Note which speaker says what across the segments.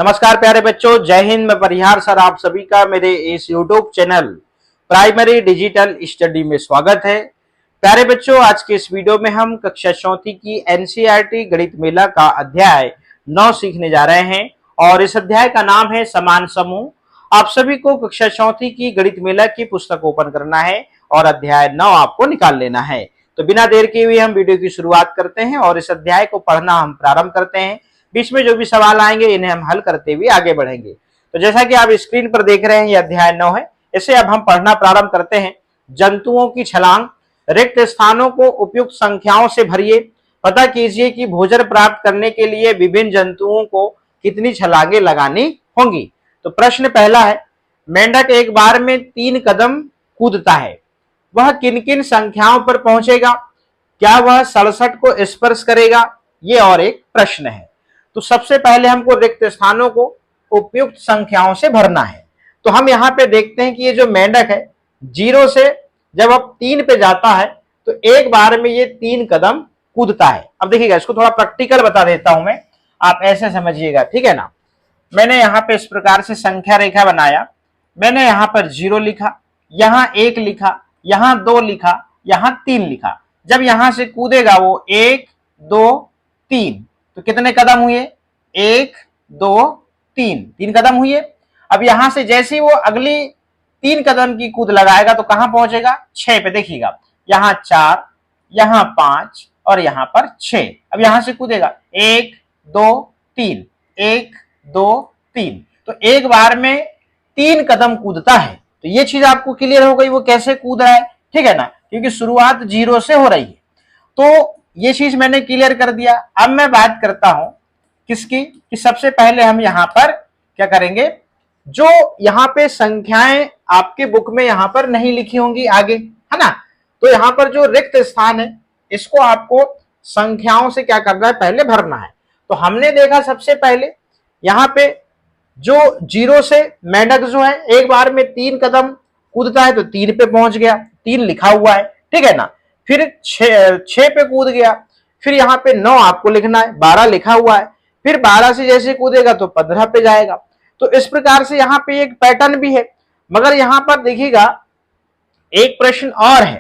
Speaker 1: नमस्कार प्यारे बच्चों, जय हिंद। मैं परिहार सर आप सभी का मेरे इस YouTube channel primary digital study में स्वागत है। प्यारे बच्चों, आज के इस वीडियो में हम कक्षा चौथी की एनसीईआरटी गणित मेला का अध्याय 9 सीखने जा रहे हैं और इस अध्याय का नाम है समान समूह। आप सभी को कक्षा चौथी की गणित मेला की पुस्तक ओपन करना है और अध्याय 9 आपको निकाल लेना है। तो बिना देर के हुए हम वीडियो की शुरुआत करते हैं और इस अध्याय को पढ़ना हम प्रारंभ करते हैं। बीच में जो भी सवाल आएंगे इन्हें हम हल करते हुए आगे बढ़ेंगे। तो जैसा कि आप स्क्रीन पर देख रहे हैं, यह अध्याय 9 है। इसे अब हम पढ़ना प्रारंभ करते हैं। जंतुओं की छलांग। रिक्त स्थानों को उपयुक्त संख्याओं से भरिए। पता कीजिए कि भोजन प्राप्त करने के लिए विभिन्न जंतुओं को कितनी छलांगे लगानी होंगी। तो प्रश्न पहला है, मेंढक एक बार में 3 कदम कूदता है, वह किन किन संख्याओं पर पहुंचेगा? क्या वह 67 को स्पर्श करेगा? ये और एक प्रश्न है। तो सबसे पहले हमको रिक्त स्थानों को उपयुक्त संख्याओं से भरना है। तो हम यहाँ पे देखते हैं कि ये जो मेंढक है, 0 से जब अब 3 पे जाता है तो एक बार में ये 3 कदम कूदता है। अब देखिएगा, इसको थोड़ा प्रैक्टिकल बता देता हूं मैं, आप ऐसे समझिएगा, ठीक है ना। मैंने यहाँ पे इस प्रकार से संख्या रेखा बनाया। मैंने यहाँ पर 0 लिखा, यहाँ 1 लिखा, यहाँ 2 लिखा, यहाँ 3 लिखा। जब यहां से कूदेगा वो 1 2 3, तो कितने कदम हुए? 1 2 3, 3 कदम हुए। अब यहां से जैसे ही वो अगली 3 कदम की कूद लगाएगा तो कहां पहुंचेगा? 6 पे। देखिएगा, यहां 4, यहां 5 और यहां पर 6। अब यहां से कूदेगा 1 2 3, 1 2 3, तो एक बार में 3 कदम कूदता है। तो ये चीज आपको क्लियर हो गई वो कैसे कूद रहा है, ठीक है ना, क्योंकि शुरुआत 0 से हो रही है। तो ये चीज मैंने क्लियर कर दिया। अब मैं बात करता हूं किसकी, कि सबसे पहले हम यहां पर क्या करेंगे, जो यहां पे संख्याएं आपके बुक में यहां पर नहीं लिखी होंगी आगे, है ना, तो यहां पर जो रिक्त स्थान है इसको आपको संख्याओं से क्या करना है, पहले भरना है। तो हमने देखा सबसे पहले यहां पे जो 0 से मेंढक जो है एक बार में 3 कदम कूदता है, तो 3 पे पहुंच गया, 3 लिखा हुआ है, ठीक है ना। फिर 6 पे कूद गया, फिर यहाँ पे 9 आपको लिखना है, 12 लिखा हुआ है। फिर 12 से जैसे कूदेगा तो 15 पे जाएगा। तो इस प्रकार से यहाँ पे एक पैटर्न भी है। मगर यहाँ पर देखिएगा एक प्रश्न और है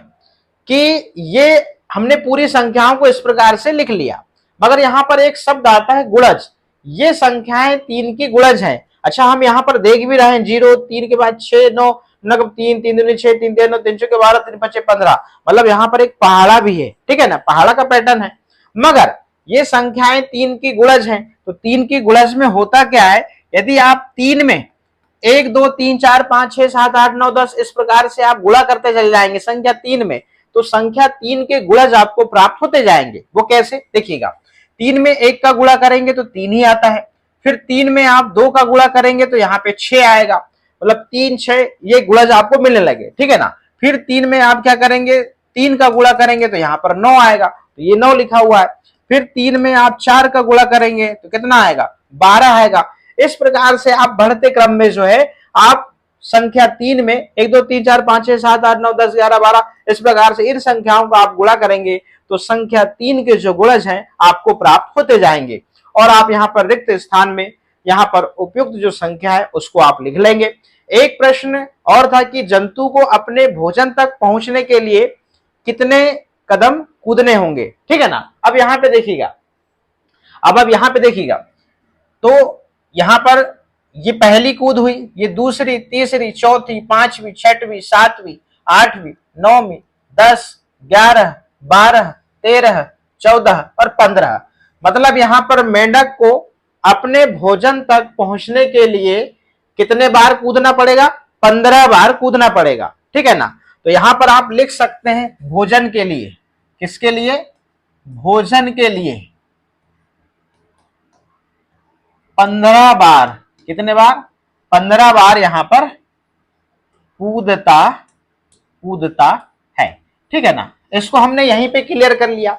Speaker 1: कि ये हमने पूरी संख्याओं को इस प्रकार से लिख लिया, मगर यहाँ पर एक शब्द आता है गुणज। ये संख्याएं 3 की गुणज है। अच्छा, हम यहाँ पर देख भी रहे हैं 0 3 के बाद 6 9 3 3 दूनी 6 3 3 9 3 के 12 3 5 15, मतलब यहाँ पर एक पहाड़ा भी है, ठीक है ना, पहाड़ा का पैटर्न है। मगर ये संख्याएं 3 की गुणज हैं। तो 3 की गुणज में होता क्या है, यदि आप 3 में 1 2 3 4 5 6 7 8 9 10 इस प्रकार से आप गुणा करते चले जाएंगे संख्या 3 में, तो संख्या 3 के गुणज आपको प्राप्त होते जाएंगे। वो कैसे, देखिएगा, 3 में 1 का गुणा करेंगे तो 3 ही आता है। फिर 3 में आप 2 का गुणा करेंगे तो यहाँ पे 6 आएगा, मतलब 3 6 ये गुणज आपको मिलने लगे, ठीक है ना। फिर 3 में आप क्या करेंगे, 3 का गुणा करेंगे तो यहाँ पर 9 आएगा, तो ये 9 लिखा हुआ है। फिर 3 में आप 4 का गुणा करेंगे तो कितना आएगा, 12 आएगा। इस प्रकार से आप बढ़ते क्रम में जो है आप संख्या 3 में 1 2 3 4 5 6 7 8 9 10 11 12 इस प्रकार से इन संख्याओं को आप गुणा करेंगे तो संख्या 3 के जो गुणज हैं आपको प्राप्त होते जाएंगे। और आप यहाँ पर रिक्त स्थान में यहाँ पर उपयुक्त जो संख्या है उसको आप लिख लेंगे। एक प्रश्न और था कि जंतु को अपने भोजन तक पहुंचने के लिए कितने कदम कूदने होंगे, ठीक है ना। अब यहाँ पे देखिएगा, अब यहाँ पे देखिएगा, तो यहाँ पर ये पहली कूद हुई, ये दूसरी, तीसरी, चौथी, 5वीं, 6वीं, 7वीं, 8वीं, 9वीं, 10 11 12 13 14 और 15। मतलब यहाँ पर मेंढक को अपने भोजन तक पहुंचने के लिए कितने बार कूदना पड़ेगा, 15 बार कूदना पड़ेगा, ठीक है ना। तो यहां पर आप लिख सकते हैं भोजन के लिए, किसके लिए, भोजन के लिए 15 बार, कितने बार, 15 बार यहां पर कूदता है, ठीक है ना। इसको हमने यहीं पे क्लियर कर लिया।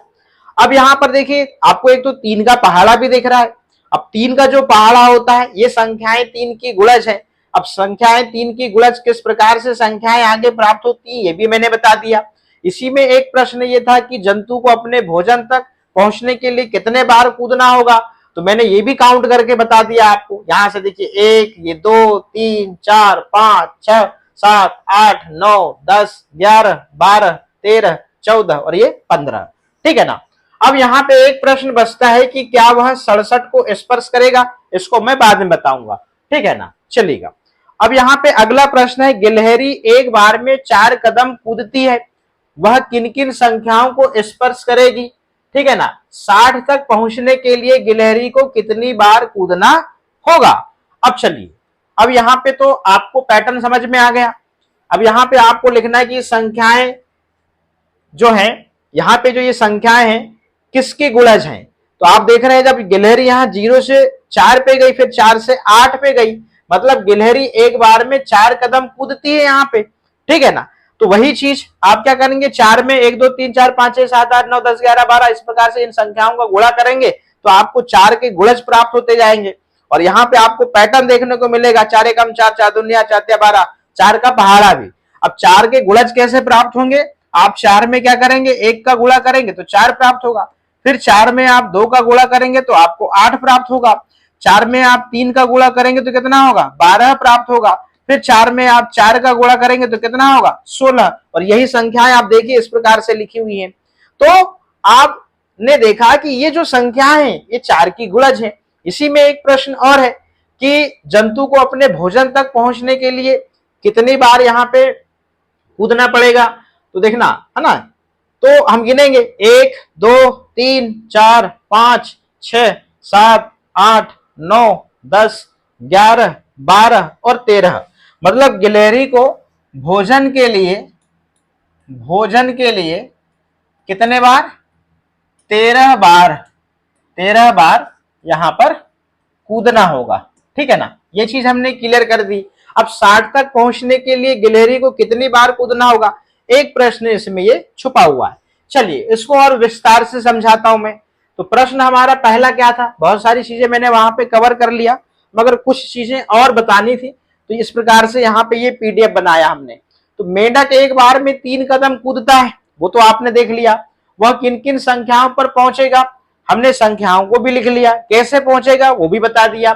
Speaker 1: अब यहां पर देखिए आपको एक तो 3 का पहाड़ा भी दिख रहा है। अब 3 का जो पहाड़ा होता है ये संख्याएं 3 की गुणज है। अब संख्याएं 3 की गुणज किस प्रकार से संख्याएं आगे प्राप्त होती है ये भी मैंने बता दिया। इसी में एक प्रश्न ये था कि जंतु को अपने भोजन तक पहुंचने के लिए कितने बार कूदना होगा। तो मैंने ये भी काउंट करके बता दिया आपको। यहां से देखिए 1, ये 2, 3, 4, 5, 6, 7, 8, 9, 10, 11, 12, 13, 14 और ये 15। ठीक है ना। अब यहाँ पे एक प्रश्न बचता है कि क्या वह 67 को स्पर्श करेगा, इसको मैं बाद में बताऊंगा। ठीक है ना, चलिएगा। अब यहाँ पे अगला प्रश्न है, गिलहरी एक बार में 4 कदम कूदती है, वह किन किन संख्याओं को स्पर्श करेगी। ठीक है ना, 60 तक पहुंचने के लिए गिलहरी को कितनी बार कूदना होगा। अब चलिए, अब यहाँ पे तो आपको पैटर्न समझ में आ गया। अब यहाँ पे आपको लिखना है कि संख्याएं जो है, यहाँ पे जो ये संख्याएं हैं किसके गुणज हैं। तो आप देख रहे हैं जब गिलहरी यहाँ 0 से 4 पे गई, फिर 4 से 8 पे गई, मतलब गिलहरी एक बार में 4 कदम कूदती है यहाँ पे। ठीक है ना, तो वही चीज आप क्या करेंगे, 4 में 1, 2, 3, 4, 5, 6, 7, 8, 9, 10, 11, 12 इस प्रकार से इन संख्याओं का गुणा करेंगे तो आपको 4 के गुणज प्राप्त होते जाएंगे। और यहाँ पे आपको पैटर्न देखने को मिलेगा, 4 एकम 4, 4 दूनिया 4 तिया 12, 4 का पहाड़ा भी। अब 4 के गुणज कैसे प्राप्त होंगे, आप 4 में क्या करेंगे, 1 का गुणा करेंगे तो 4 प्राप्त होगा, फिर 4 में आप 2 का गुणा करेंगे तो आपको 8 प्राप्त होगा, 4 में आप 3 का गुणा करेंगे तो कितना होगा, 12 प्राप्त होगा, फिर 4 में आप 4 का गुणा करेंगे तो कितना होगा, 16। और यही संख्याएं आप देखिए इस प्रकार से लिखी हुई हैं। तो आपने देखा कि ये जो संख्याएं हैं ये 4 की गुणज है। इसी में एक प्रश्न और है कि जंतु को अपने भोजन तक पहुंचने के लिए कितनी बार यहाँ पे कूदना पड़ेगा। तो देखना है ना, तो हम गिनेंगे 1, 2, 3, 4, 5, 6, 7, 8, 9, 10, 11, 12 और 13। मतलब गिलहरी को भोजन के लिए कितने बार, 13 बार, 13 बार यहां पर कूदना होगा। ठीक है ना, ये चीज हमने क्लियर कर दी। अब 60 तक पहुंचने के लिए गिलहरी को कितनी बार कूदना होगा, एक प्रश्न इसमें ये छुपा हुआ है। चलिए इसको और विस्तार से समझाता हूं मैं। तो प्रश्न हमारा पहला क्या था, बहुत सारी चीजें मैंने वहां पे कवर कर लिया, मगर कुछ चीजें और बतानी थी, तो इस प्रकार से यहाँ पे ये पीडीएफ बनाया हमने। तो मेंढक एक बार में 3 कदम कूदता है, वो तो आपने देख लिया। वह किन किन संख्याओं पर पहुंचेगा, हमने संख्याओं को भी लिख लिया, कैसे पहुंचेगा वो भी बता दिया।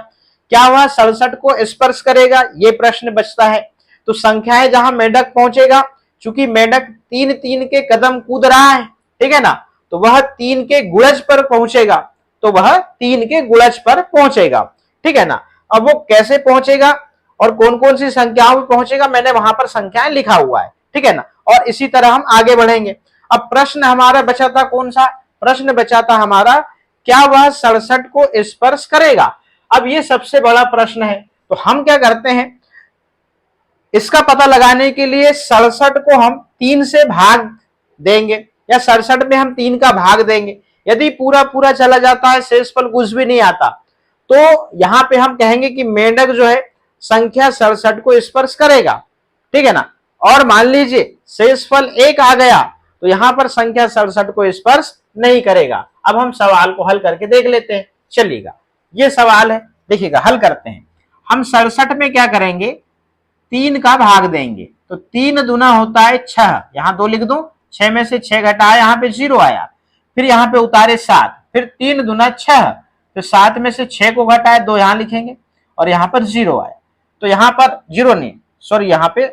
Speaker 1: क्या वह 67 को स्पर्श करेगा, ये प्रश्न बचता है। तो संख्याएं जहां मेंढक पहुंचेगा, चूंकि मेंढक 3 के कदम कूद रहा है, ठीक है ना, तो वह 3 के गुणज पर पहुंचेगा, तो वह 3 के गुणज पर पहुंचेगा। ठीक है ना, अब वो कैसे पहुंचेगा और कौन कौन सी संख्याओं में पहुंचेगा, मैंने वहां पर संख्याएं लिखा हुआ है। ठीक है ना, और इसी तरह हम आगे बढ़ेंगे। अब प्रश्न हमारा बचा था कौन सा, प्रश्न बचा था हमारा, क्या वह 67 को स्पर्श करेगा। अब ये सबसे बड़ा प्रश्न है। तो हम क्या करते हैं, इसका पता लगाने के लिए 67 को हम 3 से भाग देंगे, या 67 में हम 3 का भाग देंगे। यदि पूरा पूरा चला जाता है, शेषफल कुछ भी नहीं आता, तो यहां पे हम कहेंगे कि मेंढक जो है संख्या 67 को स्पर्श करेगा। ठीक है ना, और मान लीजिए शेषफल 1 आ गया, तो यहां पर संख्या 67 को स्पर्श नहीं करेगा। अब हम सवाल को हल करके देख लेते हैं। चलिएगा, ये सवाल है, देखिएगा हल करते हैं। हम 67 में क्या करेंगे, 3 का भाग देंगे, तो 3 दूना होता है 6, यहां 2 लिख दो, 6 में से 6 घटाया, यहां पे 0 आया, फिर यहां पे उतारे 7, फिर 3 दूना 6, तो 7 में से 6 को घटाए 2 यहां लिखेंगे, और यहां पर 0 आया, तो यहां पर 0 नहीं, सॉरी, यहां पे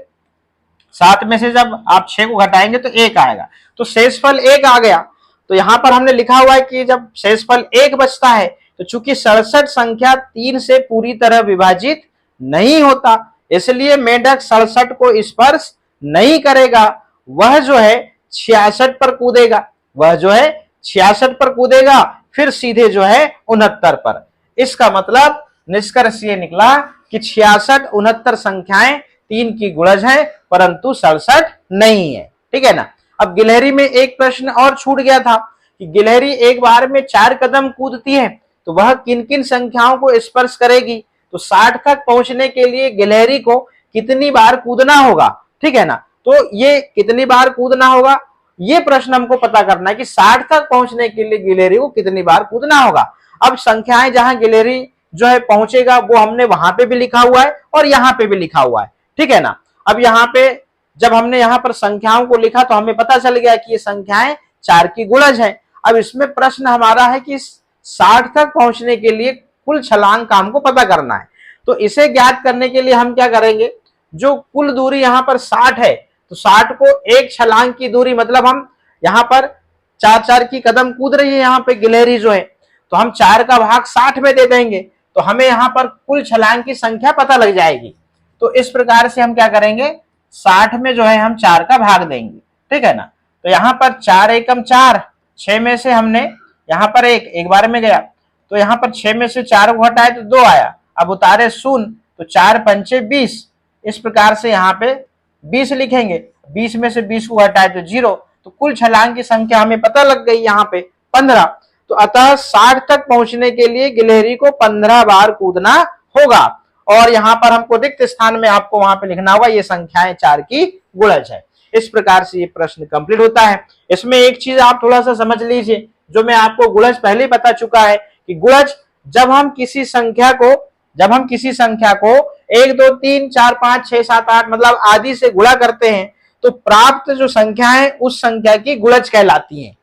Speaker 1: 7 में से जब आप 6 को घटाएंगे तो 1 आएगा, तो शेषफल 1 आ गया। तो यहां पर हमने लिखा हुआ है कि जब शेषफल 1 बचता है, तो चूंकि 67 संख्या 3 से पूरी तरह विभाजित नहीं होता, इसलिए मेंढक 67 को स्पर्श नहीं करेगा। वह जो है 66 पर कूदेगा, वह जो है 66 पर कूदेगा, फिर सीधे जो है 69 पर। इसका मतलब निष्कर्ष ये निकला कि 66, 69 संख्याएं 3 की गुणज है, परंतु 67 नहीं है। ठीक है ना। अब गिलहरी में एक प्रश्न और छूट गया था कि गिलहरी एक बार में 4 कदम कूदती है, तो वह किन किन संख्याओं को स्पर्श करेगी। तो 60 तक पहुंचने के लिए गिलहरी को कितनी बार कूदना होगा। ठीक है ना, तो ये कितनी बार कूदना होगा, ये प्रश्न हमको पता करना है कि 60 तक पहुंचने के लिए गिलहरी को कितनी बार कूदना होगा। अब संख्याएं जहां गिलहरी जो है पहुंचेगा वो हमने वहां पे भी लिखा हुआ है और यहाँ पे भी लिखा हुआ है। ठीक है ना। अब यहाँ पे जब हमने यहाँ पर संख्याओं को लिखा तो हमें पता चल गया कि ये संख्याएं 4 की गुणज है। अब इसमें प्रश्न हमारा है कि 60 तक पहुंचने के लिए कुल छलांग का हमको पता करना है। तो इसे ज्ञात करने के लिए हम क्या करेंगे, जो कुल दूरी यहाँ पर 60 है, तो 60 को एक छलांग की दूरी, मतलब हम यहाँ पर 4-4 की कदम कूद रही है यहाँ पे गिलहरी जो है, तो हम 4 का भाग 60 में दे देंगे, तो हमें यहाँ पर कुल छलांग की संख्या पता लग जाएगी। तो इस प्रकार से हम क्या करेंगे, 60 में जो है हम 4 का भाग देंगे, ठीक है ना। तो यहाँ पर 4 एकम 4, 6 में से हमने यहाँ पर एक बार में गया, तो यहाँ पर 6 में से 4 को हटाए तो 2 आया, अब उतारे 0, तो 4 पंचे 20, इस प्रकार से यहाँ पे 20 लिखेंगे, 20 में से 20 को हटाए तो 0, तो कुल छलांग की संख्या हमें पता लग गई यहाँ पे 15। तो अतः 60 तक पहुंचने के लिए गिलहरी को 15 बार कूदना होगा, और यहाँ पर हमको रिक्त स्थान में आपको वहां पे लिखना होगा ये संख्याएं 4 की गुणज है। इस प्रकार से ये प्रश्न कंप्लीट होता है। इसमें एक चीज आप थोड़ा सा समझ लीजिए, जो मैं आपको गुणज पहले बता चुका है कि गुणज जब हम किसी संख्या को 1 2 3 4 5 6 7 8 मतलब आदि से गुणा करते हैं, तो प्राप्त जो संख्या है उस संख्या की गुणज कहलाती है।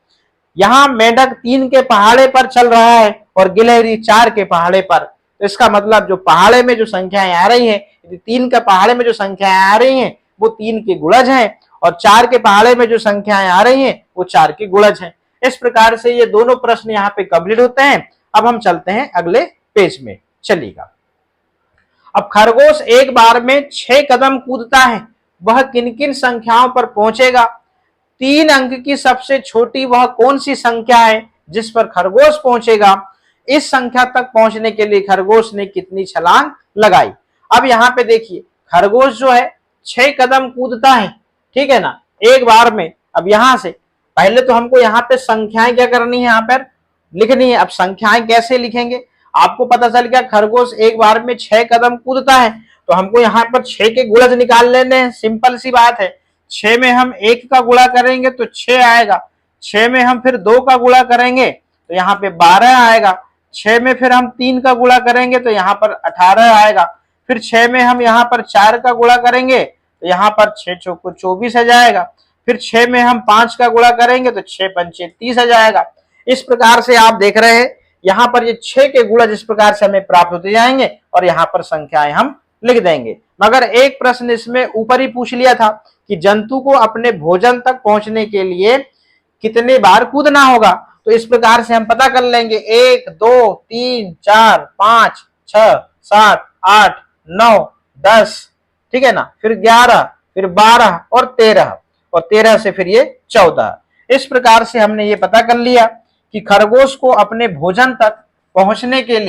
Speaker 1: यहाँ मेढक 3 के पहाड़े पर चल रहा है और गिलहरी 4 के पहाड़े पर, तो इसका मतलब जो पहाड़े में जो संख्याएं आ रही हैं, 3 के पहाड़े में जो संख्याएं आ रही हैं वो 3 की गुणज है, और 4 के पहाड़े में जो संख्याएं आ रही हैं वो 4 की गुणज है। इस प्रकार से ये दोनों प्रश्न यहाँ पे कंप्लीट होते हैं। अब हम चलते हैं अगले पेज में, चलिएगा। अब खरगोश एक बार में 6 कदम कूदता है, वह किन किन संख्याओं पर पहुंचेगा? 3 अंक की सबसे छोटी वह कौन सी संख्या है जिस पर खरगोश पहुंचेगा? इस संख्या तक पहुंचने के लिए खरगोश ने कितनी छलांग लगाई? अब यहाँ पे देखिए, खरगोश जो है 6 कदम कूदता है, ठीक है ना, एक बार में। अब यहां से पहले तो हमको यहाँ पे संख्याएं क्या करनी है, यहाँ पर लिखनी है। अब संख्याएं कैसे लिखेंगे, आपको पता चल गया खरगोश एक बार में 6 कदम कूदता है, तो हमको यहाँ पर 6 के गुणज निकाल लेने हैं। सिंपल सी बात है, 6 में हम 1 का गुणा करेंगे तो 6 आएगा, 6 में हम फिर 2 का गुणा करेंगे तो यहाँ पे 12 आएगा, 6 में फिर हम 3 का गुणा करेंगे तो यहाँ पर 18 आएगा, फिर 6 में हम यहाँ पर 4 का गुणा करेंगे तो यहाँ पर 6 चौको 24 आ जाएगा, फिर 6 में हम 5 का गुणा करेंगे तो 6 पंचे 30 आ जाएगा। इस प्रकार से आप देख रहे हैं यहाँ पर ये 6 के गुणज इस प्रकार से हमें प्राप्त होते जाएंगे, और यहाँ पर संख्याएं हम लिख देंगे। मगर एक प्रश्न इसमें ऊपर ही पूछ लिया था कि जंतु को अपने भोजन तक पहुंचने के लिए कितने बार कूदना होगा, तो इस प्रकार से हम पता कर लेंगे 1 2 3 4 5 6 7 8 9 10, ठीक है ना, फिर 11, फिर 12 और 13, और 13 से फिर ये 14। इस प्रकार से हमने ये पता कर लिया कि खरगोश को अपने भोजन तक पहुंचने के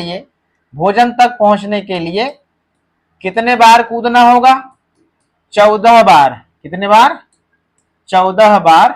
Speaker 1: लिए कितने बार कूदना होगा? 14 बार। कितने बार? 14 बार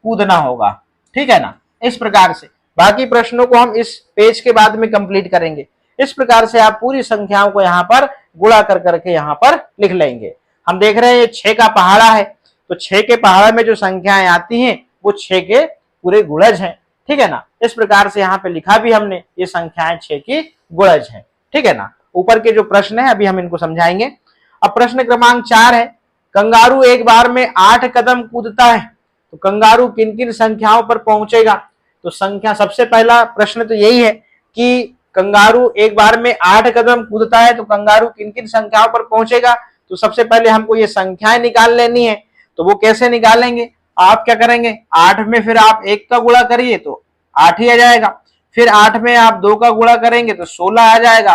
Speaker 1: कूदना होगा, ठीक है ना। इस प्रकार से बाकी प्रश्नों को हम इस पेज के बाद में कंप्लीट करेंगे। इस प्रकार से आप पूरी संख्याओं को यहाँ पर गुणा कर करके यहाँ पर लिख लेंगे। हम देख रहे हैं ये 6 का पहाड़ा है, तो 6 के पहाड़े में जो संख्याएं आती हैं वो 6 के पूरे गुणज हैं, ठीक है ना। इस प्रकार से यहाँ पे लिखा भी हमने ये संख्याएं 6 की गुणज है, ठीक है ना। ऊपर के जो प्रश्न है अभी हम इनको समझाएंगे। अब प्रश्न क्रमांक 4 है, कंगारू एक बार में 8 कदम कूदता है, तो कंगारू किन किन संख्याओं पर पहुंचेगा? तो संख्या, सबसे पहला प्रश्न तो यही है कि कंगारू एक बार में 8 कदम कूदता है तो कंगारू किन किन संख्याओं पर पहुंचेगा? तो सबसे पहले हमको ये संख्याएं निकाल लेनी है। तो वो कैसे निकालेंगे? आप क्या करेंगे, 8 में फिर आप 1 का गुणा करिए तो 8 ही आ जाएगा, फिर 8 में आप 2 का गुणा करेंगे तो 16 आ जाएगा,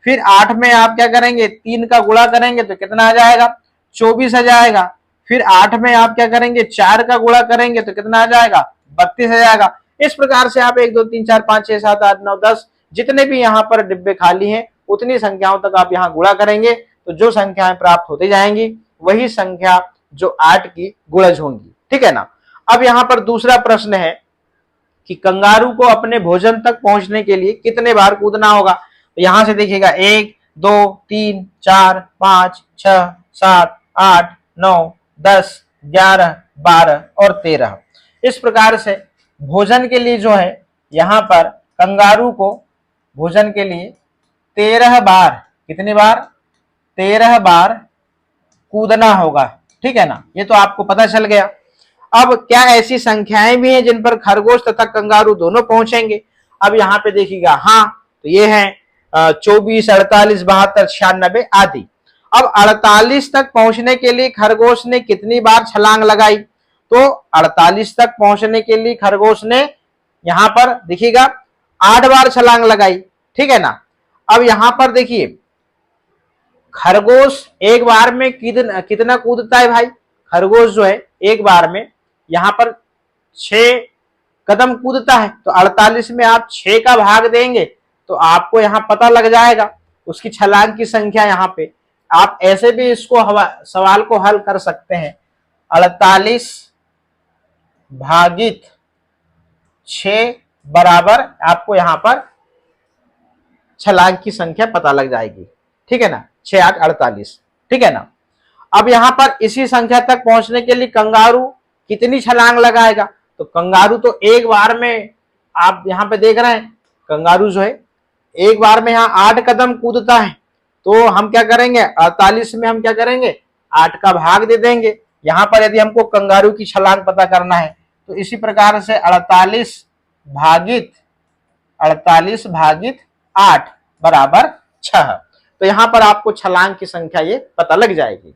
Speaker 1: फिर 8 में आप क्या करेंगे, 3 का गुणा करेंगे तो कितना आ जाएगा? 24 आ जाएगा, फिर 8 में आप क्या करेंगे, 4 का गुणा करेंगे तो कितना आ जाएगा? 32 आ जाएगा। इस प्रकार से आप 1 2 3 4 5 6 7 8 9 10 जितने भी यहाँ पर डिब्बे खाली हैं उतनी संख्याओं तक आप यहाँ गुणा करेंगे, तो जो संख्याएं प्राप्त होती जाएंगी वही संख्या जो 8 की गुणज होंगी, ठीक है ना। अब यहाँ पर दूसरा प्रश्न है कि कंगारू को अपने भोजन तक पहुंचने के लिए कितने बार कूदना होगा? तो यहां से देखिएगा 1 2 3 4 5 6 7 8 9 10 11 12 और 13। इस प्रकार से भोजन के लिए जो है यहाँ पर कंगारू को भोजन के लिए 13 बार, कितनी बार? 13 बार कूदना होगा, ठीक है ना। ये तो आपको पता चल गया। अब क्या ऐसी संख्याएं भी हैं जिन पर खरगोश तथा कंगारू दोनों पहुंचेंगे? अब यहाँ पे देखिएगा, हाँ तो ये है 24, 48, 72, 96 आदि। अब 48 तक पहुंचने के लिए खरगोश ने कितनी बार छलांग लगाई? तो 48 तक पहुंचने के लिए खरगोश ने यहां पर देखिएगा 8 बार छलांग लगाई, ठीक है ना। अब यहां पर देखिए खरगोश एक बार में कितना कूदता है भाई? खरगोश जो है एक बार में यहां पर 6 कदम कूदता है। तो 48 में आप 6 का भाग देंगे तो आपको यहां पता लग जाएगा उसकी छलांग की संख्या। यहां पे आप ऐसे भी इसको सवाल को हल कर सकते हैं, 48 भागित 6 बराबर आपको यहां पर छलांग की संख्या पता लग जाएगी, ठीक है ना, 6 8 48, ठीक है ना। अब यहां पर इसी संख्या तक पहुंचने के लिए कंगारू कितनी छलांग लगाएगा? तो कंगारू तो एक बार में, आप यहां पे देख रहे हैं कंगारू जो है एक बार में यहां 8 कदम कूदता है। तो हम क्या करेंगे, 48 में हम क्या करेंगे, 8 का भाग दे देंगे। यहां पर यदि हमको कंगारू की छलांग पता करना है तो इसी प्रकार से 48 भागित 8 बराबर 6। तो यहां पर आपको छलांग की संख्या ये पता लग जाएगी।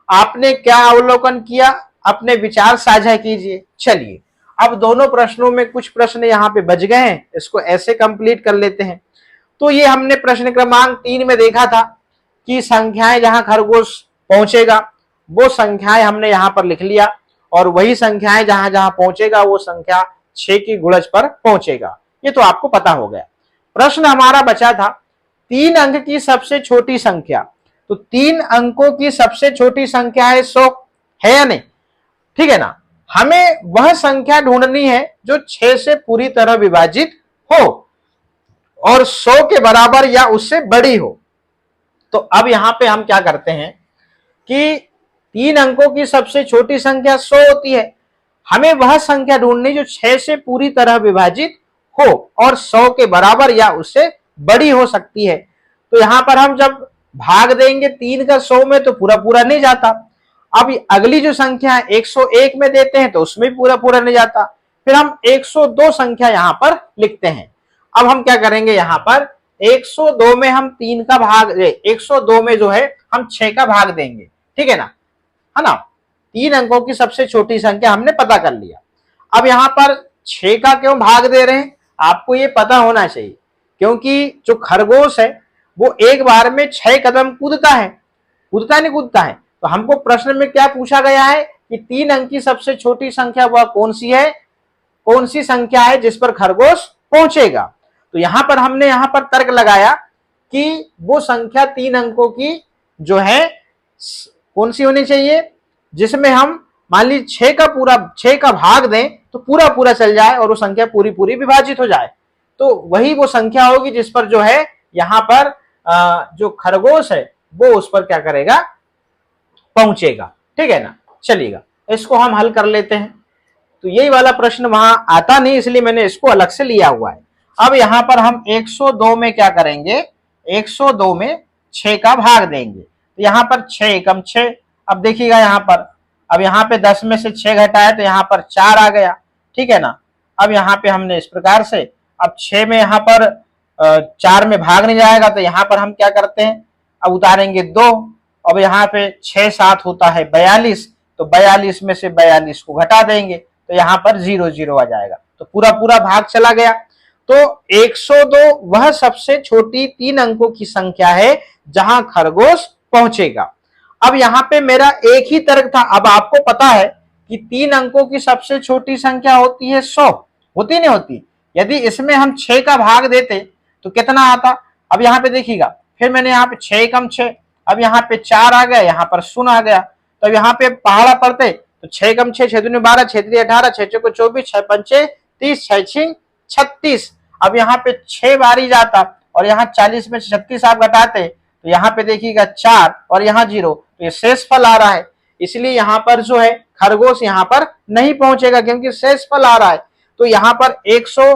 Speaker 1: आपने क्या अवलोकन किया, अपने विचार साझा कीजिए। चलिए अब दोनों प्रश्नों में कुछ प्रश्न यहाँ पे बच गए हैं, इसको ऐसे कंप्लीट कर लेते हैं। तो ये हमने प्रश्न क्रमांक 3 में देखा था कि संख्याएं जहां खरगोश पहुंचेगा वो संख्याएं हमने यहां पर लिख लिया, और वही संख्याएं जहां जहां पहुंचेगा वो संख्या 6 की गुणज पर पहुंचेगा। ये तो आपको पता हो गया। प्रश्न हमारा बचा था 3 अंक की सबसे छोटी संख्या। तो 3 अंकों की सबसे छोटी संख्या है 100, है या नहीं? ठीक है ना। हमें वह संख्या ढूंढनी है जो 6 से पूरी तरह विभाजित हो और 100 के बराबर या उससे बड़ी हो। तो अब यहां पे हम क्या करते हैं कि 3 अंकों की सबसे छोटी संख्या 100 होती है। हमें वह संख्या ढूंढनी जो 6 से पूरी तरह विभाजित हो और 100 के बराबर या उससे बड़ी हो सकती है। तो यहां पर हम जब भाग देंगे 3 का 100 में तो पूरा पूरा नहीं जाता। अब अगली जो संख्या है 101 में देते हैं तो उसमें पूरा पूरा नहीं जाता। फिर हम 102 संख्या यहां पर लिखते हैं। अब हम क्या करेंगे, यहां पर 102 में हम 3 का भाग 102 में जो है हम 6 का भाग देंगे, ठीक है ना, है ना। 3 अंकों की सबसे छोटी संख्या हमने पता कर लिया। अब यहां पर 6 का क्यों भाग दे रहे हैं, आपको ये पता होना चाहिए, क्योंकि जो खरगोश है वो एक बार में 6 कदम कूदता है, नहीं कूदता है। तो हमको प्रश्न में क्या पूछा गया है कि 3 अंक की सबसे छोटी संख्या वह कौन सी संख्या है जिस पर खरगोश पहुंचेगा। तो यहां पर हमने यहां पर तर्क लगाया कि वो संख्या 3 अंकों की जो है कौन सी होनी चाहिए जिसमें हम मान लीजिए 6 का भाग दें तो पूरा पूरा चल जाए और वो संख्या पूरी पूरी विभाजित हो जाए। तो वही वो संख्या होगी जिस पर जो है यहां पर जो खरगोश है वो उस पर क्या करेगा, पहुंचेगा, ठीक है ना। चलिएगा इसको हम हल कर लेते हैं। तो यही वाला प्रश्न वहां आता नहीं इसलिए मैंने इसको अलग से लिया हुआ है। अब यहां पर हम 102 में क्या करेंगे, 102 में 6 का भाग देंगे। तो यहां पर 6 एकम 6। अब देखिएगा यहां पर, अब यहां पे 10 में से 6 घटाए तो यहां पर 4 आ गया, ठीक है ना। अब यहां पे हमने इस प्रकार से, अब 6 में यहां पर 4 में भाग नहीं जाएगा तो यहां पर हम क्या करते हैं, अब उतारेंगे 2। अब यहाँ पे 6 7 होता है 42, तो 42 में से 42 को घटा देंगे तो यहाँ पर 0 0 आ जाएगा, तो पूरा पूरा भाग चला गया। तो 102 वह सबसे छोटी 3 अंकों की संख्या है जहां खरगोश पहुंचेगा। अब यहाँ पे मेरा एक ही तर्क था। अब आपको पता है कि 3 अंकों की सबसे छोटी संख्या होती है 100, होती नहीं होती। यदि इसमें हम 6 का भाग देते तो कितना आता। अब यहाँ पे देखिएगा, फिर मैंने यहाँ पे 6 कम 6, अब यहाँ पे 4 आ गया, यहाँ पर 0 आ गया। तो अब यहाँ पे पहाड़ा पड़ते तो 6 कम 6, 6 दूनी 12, 6 3 18, 6 चौको 24, 6 पंचे 30, 6 6 36। अब यहाँ पे 6 बारी जाता और यहाँ 40 में 36 आप घटाते तो यहाँ पे देखिएगा 4 और यहाँ 0, तो ये शेष फल आ रहा है। इसलिए यहाँ पर जो है खरगोश यहाँ पर नहीं पहुंचेगा क्योंकि शेष फल आ रहा है। तो यहाँ पर 100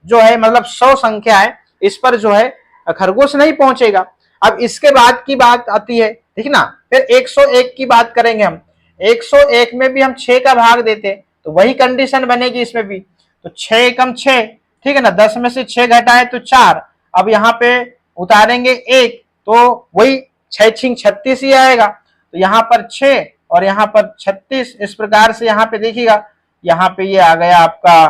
Speaker 1: जो है मतलब 100 संख्या है, इस पर जो है खरगोश नहीं पहुंचेगा। अब इसके बाद की बात आती है, ठीक ना, फिर 101 की बात करेंगे हम। 101 में भी हम 6 का भाग देते तो वही कंडीशन बनेगी इसमें भी। तो 6 कम 6, ठीक है ना। 10 में से 6 घटाए तो 4, अब यहाँ पे उतारेंगे 1 तो वही 6 छिंग 36 ही आएगा। तो यहाँ पर 6 और यहाँ पर 36, इस प्रकार से यहाँ पे देखिएगा, यहाँ पे ये आ गया आपका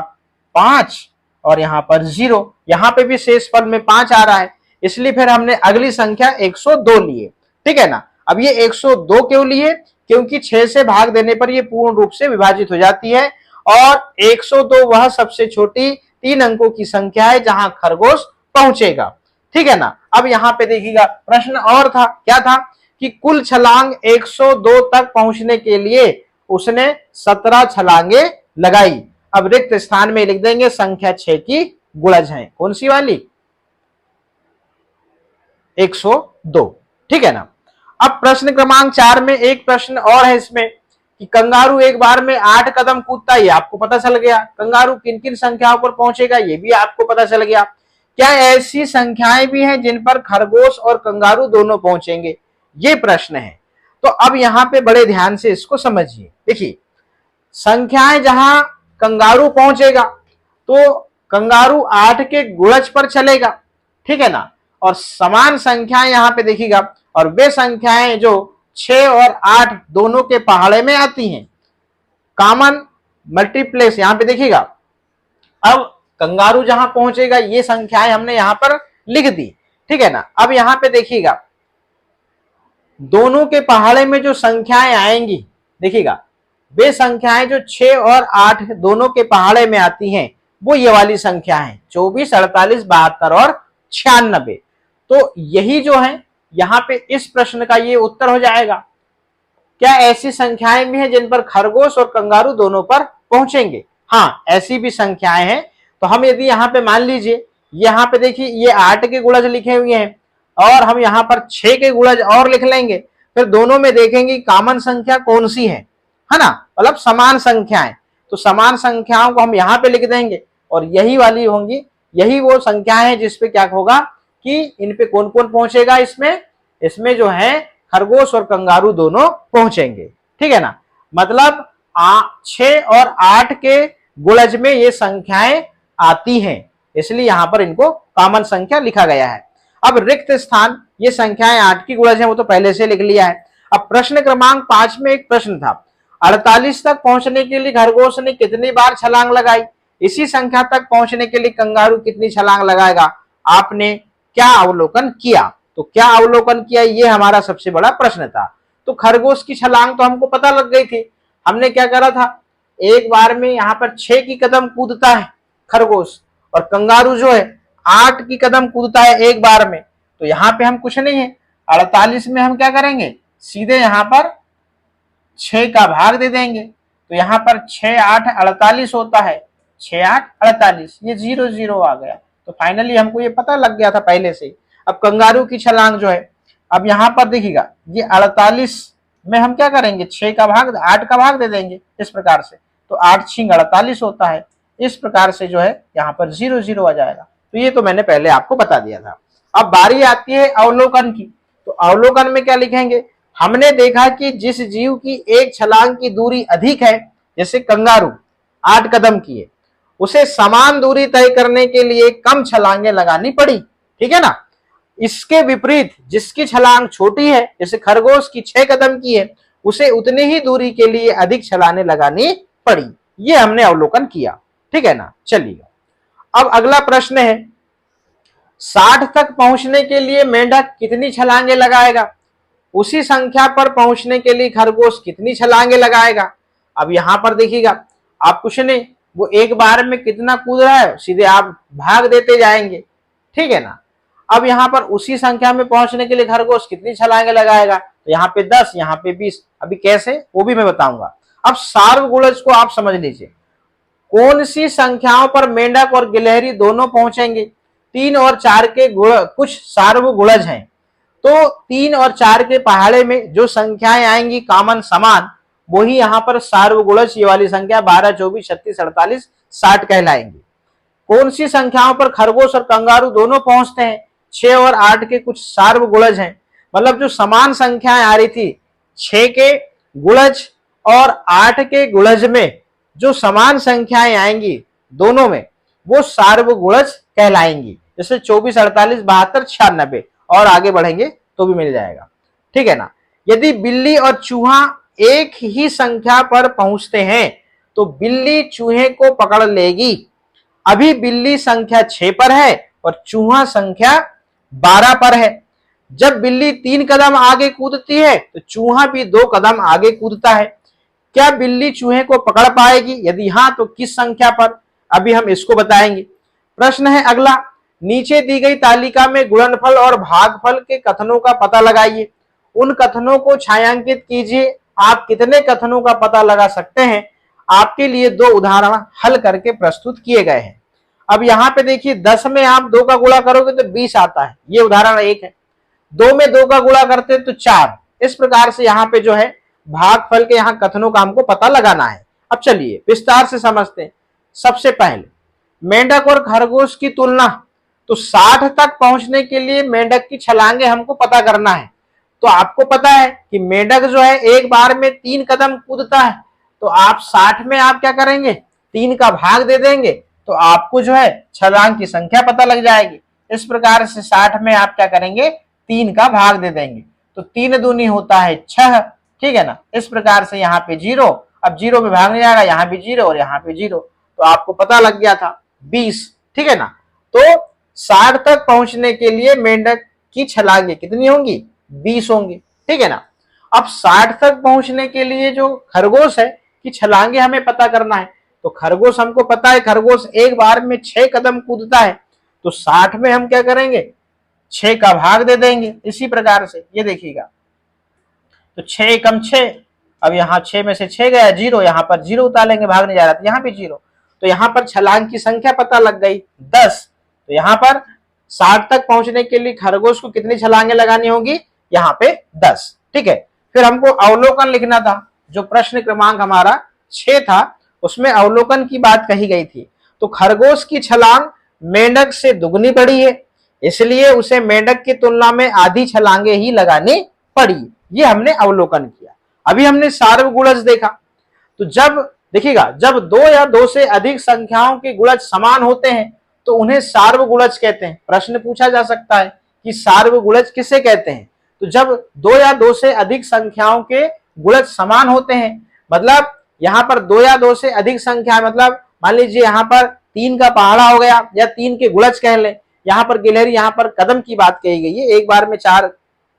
Speaker 1: 5 और यहाँ पर 0, यहाँ पे भी शेष फल में 5 आ रहा है, इसलिए फिर हमने अगली संख्या 102 लिए। ठीक है ना। अब ये 102 क्यों लिए? क्योंकि 6 से भाग देने पर ये पूर्ण रूप से विभाजित हो जाती है और 102 वह सबसे छोटी 3 अंकों की संख्या है जहां खरगोश पहुंचेगा। ठीक है ना। अब यहाँ पे देखिएगा प्रश्न और था, क्या था कि कुल छलांग 102 तक पहुंचने के लिए उसने 17 छलांगे लगाई। अब रिक्त स्थान में लिख देंगे संख्या 6 की गुणज है। कौन सी वाली? 102। ठीक है ना। अब प्रश्न क्रमांक 4 में एक प्रश्न और है इसमें कि कंगारू एक बार में 8 कदम कूदता, ये आपको पता चल गया। कंगारू किन किन संख्याओं पर पहुंचेगा, ये भी आपको पता चल गया। क्या ऐसी संख्याएं भी हैं जिन पर खरगोश और कंगारू दोनों पहुंचेंगे, ये प्रश्न है। तो अब यहां पे बड़े ध्यान से इसको समझिए। देखिए, संख्याएं जहां कंगारू पहुंचेगा तो कंगारू 8 के गुणज पर चलेगा। ठीक है ना। और समान संख्याएं यहां पे देखिएगा, और वे संख्याएं जो 6 और 8 दोनों के पहाड़े में आती हैं, कॉमन मल्टीप्लेस यहां पे देखिएगा। अब कंगारू जहां पहुंचेगा ये संख्याएं हमने यहां पर लिख दी। ठीक है ना। अब यहां पे देखिएगा दोनों के पहाड़े में जो संख्याएं आएंगी, देखिएगा वे संख्याएं जो 6 और 8 दोनों के पहाड़े में आती हैं वो ये वाली संख्या है 24, 48, 72 और 96। तो यही जो है यहां पे इस प्रश्न का ये उत्तर हो जाएगा। क्या ऐसी संख्याएं भी हैं जिन पर खरगोश और कंगारू दोनों पर पहुंचेंगे? हाँ, ऐसी भी संख्याएं हैं। तो हम यदि यहाँ पे मान लीजिए, यहाँ पे देखिए ये 8 के गुणज लिखे हुए हैं और हम यहाँ पर 6 के गुणज और लिख लेंगे, फिर दोनों में देखेंगे कॉमन संख्या कौन सी है ना, मतलब समान संख्याएं। तो समान संख्याओं को हम यहाँ पे लिख देंगे और यही वाली होंगी, यही वो संख्याएं हैं जिसपे क्या होगा कि इन पे कौन कौन पहुंचेगा। इसमें जो है खरगोश और कंगारू दोनों पहुंचेंगे। ठीक है ना। मतलब 6 और 8 के गुणज में ये संख्याएं आती हैं, इसलिए यहां पर इनको कॉमन संख्या लिखा गया है। अब रिक्त स्थान, ये संख्याएं 8 की गुणज है, वो तो पहले से लिख लिया है। अब प्रश्न क्रमांक 5 में एक प्रश्न था, 48 तक पहुंचने के लिए खरगोश ने कितनी बार छलांग लगाई, इसी संख्या तक पहुंचने के लिए कंगारू कितनी छलांग लगाएगा, आपने क्या अवलोकन किया? तो क्या अवलोकन किया, ये हमारा सबसे बड़ा प्रश्न था। तो खरगोश की छलांग तो हमको पता लग गई थी, हमने क्या करा था, एक बार में यहाँ पर 6 की कदम कूदता है खरगोश और कंगारू जो है 8 की कदम कूदता है एक बार में। तो यहाँ पे हम कुछ नहीं है, 48 में हम क्या करेंगे, सीधे यहाँ पर 6 का भाग दे देंगे। तो यहाँ पर 6 8 48 होता है, 6 8 48, ये 0 0 आ गया। तो फाइनली हमको ये पता लग गया था पहले से। अब कंगारू की छलांग जो है, अब यहाँ पर देखिएगा ये 48 में हम क्या करेंगे, 6 का भाग 8 का भाग दे देंगे इस प्रकार से। तो 8 छिंग 48 होता है, इस प्रकार से जो है यहाँ पर 0 0 आ जाएगा। तो ये तो मैंने पहले आपको बता दिया था। अब बारी आती है अवलोकन की। तो अवलोकन में क्या लिखेंगे, हमने देखा कि जिस जीव की एक छलांग की दूरी अधिक है, जैसे कंगारू 8 कदम की है, उसे समान दूरी तय करने के लिए कम छलांगे लगानी पड़ी। ठीक है ना। इसके विपरीत जिसकी छलांग छोटी है, जैसे खरगोश की 6 कदम की है, उसे उतनी ही दूरी के लिए अधिक छलांगे लगानी पड़ी। ये हमने अवलोकन किया। ठीक है ना। चलिए अब अगला प्रश्न है, 60 तक पहुंचने के लिए मेंढक कितनी छलांगे लगाएगा, उसी संख्या पर पहुंचने के लिए खरगोश कितनी छलांगे लगाएगा। अब यहां पर देखिएगा, आप कुछ नहीं, वो एक बार में कितना कूद रहा है सीधे आप भाग देते जाएंगे। ठीक है ना। अब यहाँ पर उसी संख्या में पहुंचने के लिए खरगोश कितनी छलांगे लगाएगा, तो यहाँ पे 10, यहाँ पे 20। अभी कैसे, वो भी मैं बताऊंगा। अब सार्वगुणज को आप समझ लीजिए, कौन सी संख्याओं पर मेंढक और गिलहरी दोनों पहुंचेंगे। 3 और 4 के कुछ सार्वगुणज हैं, तो 3 और 4 के पहाड़े में जो संख्याएं आएंगी कॉमन समान, वही यहाँ पर सार्वगुणज ये वाली संख्या 12, 24, 36, 48, 60 कहलाएंगी। कौन सी संख्याओं पर खरगोश और कंगारू दोनों पहुंचते हैं, 6 और 8 के कुछ सार्वगुणज हैं। मतलब जो समान संख्याएं आ रही थी, 6 के गुणज और 8 के गुणज में जो समान संख्याएं आएंगी दोनों में, वो सार्वगुणज कहलाएंगी। जैसे 24, 48, 72, 96 और आगे बढ़ेंगे तो भी मिल जाएगा, ठीक है ना। यदि बिल्ली और चूहा एक ही संख्या पर पहुंचते हैं तो बिल्ली चूहे को पकड़ लेगी। अभी बिल्ली संख्या 6 पर है और चूहा संख्या 12 पर है। जब बिल्ली 3 कदम आगे कूदती है तो चूहा भी 2 कदम आगे कूदता है। क्या बिल्ली चूहे को पकड़ पाएगी? यदि हां तो किस संख्या पर? अभी हम इसको बताएंगे। प्रश्न है अगला, नीचे दी गई तालिका में गुणनफल और भागफल के कथनों का पता लगाइए। उन कथनों को छायांकित कीजिए। आप कितने कथनों का पता लगा सकते हैं? आपके लिए 2 उदाहरण हल करके प्रस्तुत किए गए हैं। अब यहाँ पे देखिए 10 में आप 2 का गुणा करोगे तो 20 आता है, ये उदाहरण 1 है। 2 में 2 का गुणा करते तो 4। इस प्रकार से यहाँ पे जो है भागफल के यहाँ कथनों का हमको पता लगाना है। अब चलिए विस्तार से समझते हैं। सबसे पहले मेंढक और खरगोश की तुलना, तो 60 तक पहुंचने के लिए मेंढक की छलांगे हमको पता करना है। तो आपको पता है कि मेंढक जो है एक बार में 3 कदम कूदता है, तो आप 60 में आप क्या करेंगे? 3 का भाग दे देंगे तो आपको जो है छलांग की संख्या पता लग जाएगी। इस प्रकार से 60 में आप क्या करेंगे? 3 का भाग दे देंगे तो 3 दूनी होता है 6, ठीक है ना। इस प्रकार से यहाँ पे 0, अब 0 में भाग नहीं जाएगा, यहाँ भी 0 और यहाँ पे 0, तो आपको पता लग गया था 20, ठीक है ना। तो 60 तक पहुंचने के लिए मेंढक की छलांगे कितनी होंगी? 20 होंगी, ठीक है ना। अब 60 तक पहुंचने के लिए जो खरगोश है कि छलांगे हमें पता करना है, तो खरगोश हमको पता है खरगोश एक बार में 6 कदम कूदता है, तो 60 में हम क्या करेंगे? 6 का भाग दे देंगे। इसी प्रकार से ये देखिएगा, तो 6 एकम 6, अब यहाँ 6 में से 6 गया 0, यहाँ पर 0 उतारेंगे, भाग नहीं जा रहा था, यहाँ भी 0, तो यहाँ पर छलांग की संख्या पता लग गई 10। तो यहाँ पर 60 तक पहुंचने के लिए खरगोश को कितनी छलांगे लगानी होगी? यहाँ पे 10, ठीक है। फिर हमको अवलोकन लिखना था। जो प्रश्न क्रमांक हमारा 6 था उसमें अवलोकन की बात कही गई थी। तो खरगोश की छलांग मेंढक से दुगनी बड़ी है, इसलिए उसे मेंढक की तुलना में आधी छलांगे ही लगानी पड़ी। ये हमने अवलोकन किया। अभी हमने सार्वगुणज देखा। तो जब देखिएगा, जब 2 या 2 से अधिक संख्याओं के गुणज समान होते हैं तो उन्हें सार्वगुणज कहते हैं। प्रश्न पूछा जा सकता है कि सार्वगुणज किसे कहते हैं? तो जब 2 या 2 से अधिक संख्याओं के गुणज समान होते हैं, मतलब यहाँ पर 2 या 2 से अधिक संख्या, मतलब मान लीजिए यहाँ पर 3 का पहाड़ा हो गया या 3 के गुणज कह लें। यहाँ पर गिलहरी, यहाँ पर कदम की बात कही गई है, एक बार में 4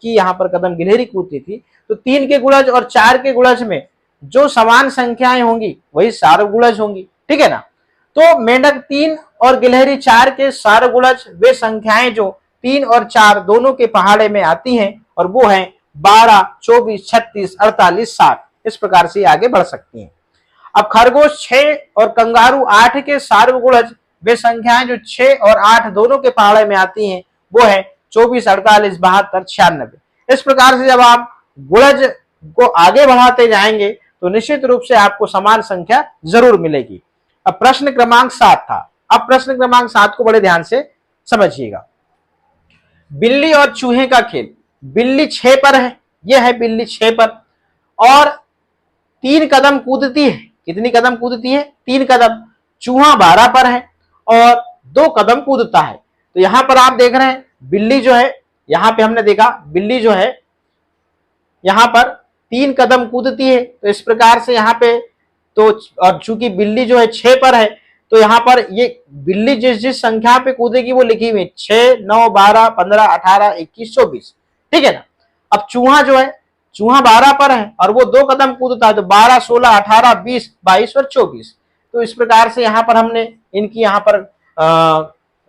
Speaker 1: की यहाँ पर कदम गिलहरी कूदती थी। तो 3 के गुणज और 4 के गुणज में जो समान संख्याएं होंगी वही सार्वगुणज होंगी, ठीक है ना। तो मेंढक 3 और गिलहरी 4 के सार्वगुणज वे संख्याएं जो 3 और 4 दोनों के पहाड़े में आती हैं, और वो हैं 12, 24, 36, 48, 60। इस प्रकार से आगे बढ़ सकती हैं। अब खरगोश 6 और कंगारू 8 के सार्वगुणज वे संख्याएं जो 6 और 8 दोनों के पहाड़े में आती हैं वो है 24, 48, 72, 96। इस प्रकार से जब आप गुणज को आगे बढ़ाते जाएंगे तो निश्चित रूप से आपको समान संख्या जरूर मिलेगी। अब प्रश्न क्रमांक 7 था। अब प्रश्न क्रमांक 7 को बड़े ध्यान से समझिएगा। बिल्ली और चूहे का खेल। बिल्ली 6 पर है, यह है बिल्ली 6 पर और 3 कदम कूदती है। कितनी कदम कूदती है? 3 कदम। चूहा 12 पर है और 2 कदम कूदता है। तो यहां पर आप देख रहे हैं बिल्ली जो है, यहां पे हमने देखा बिल्ली जो है यहां पर 3 कदम कूदती है। तो इस प्रकार से यहाँ पे तो, और चूंकि बिल्ली जो है 6 पर है तो यहाँ पर ये बिल्ली जिस जिस संख्या पे कूदेगी वो लिखी हुई 6, 9, 12, 15, 18, 21, 24, ठीक है ना। अब चूहा जो है, चूहा 12 पर है और वो 2 कदम कूदता है, तो 12, 16, 18, 20, 22 और 24। तो इस प्रकार से यहाँ पर हमने इनकी यहाँ पर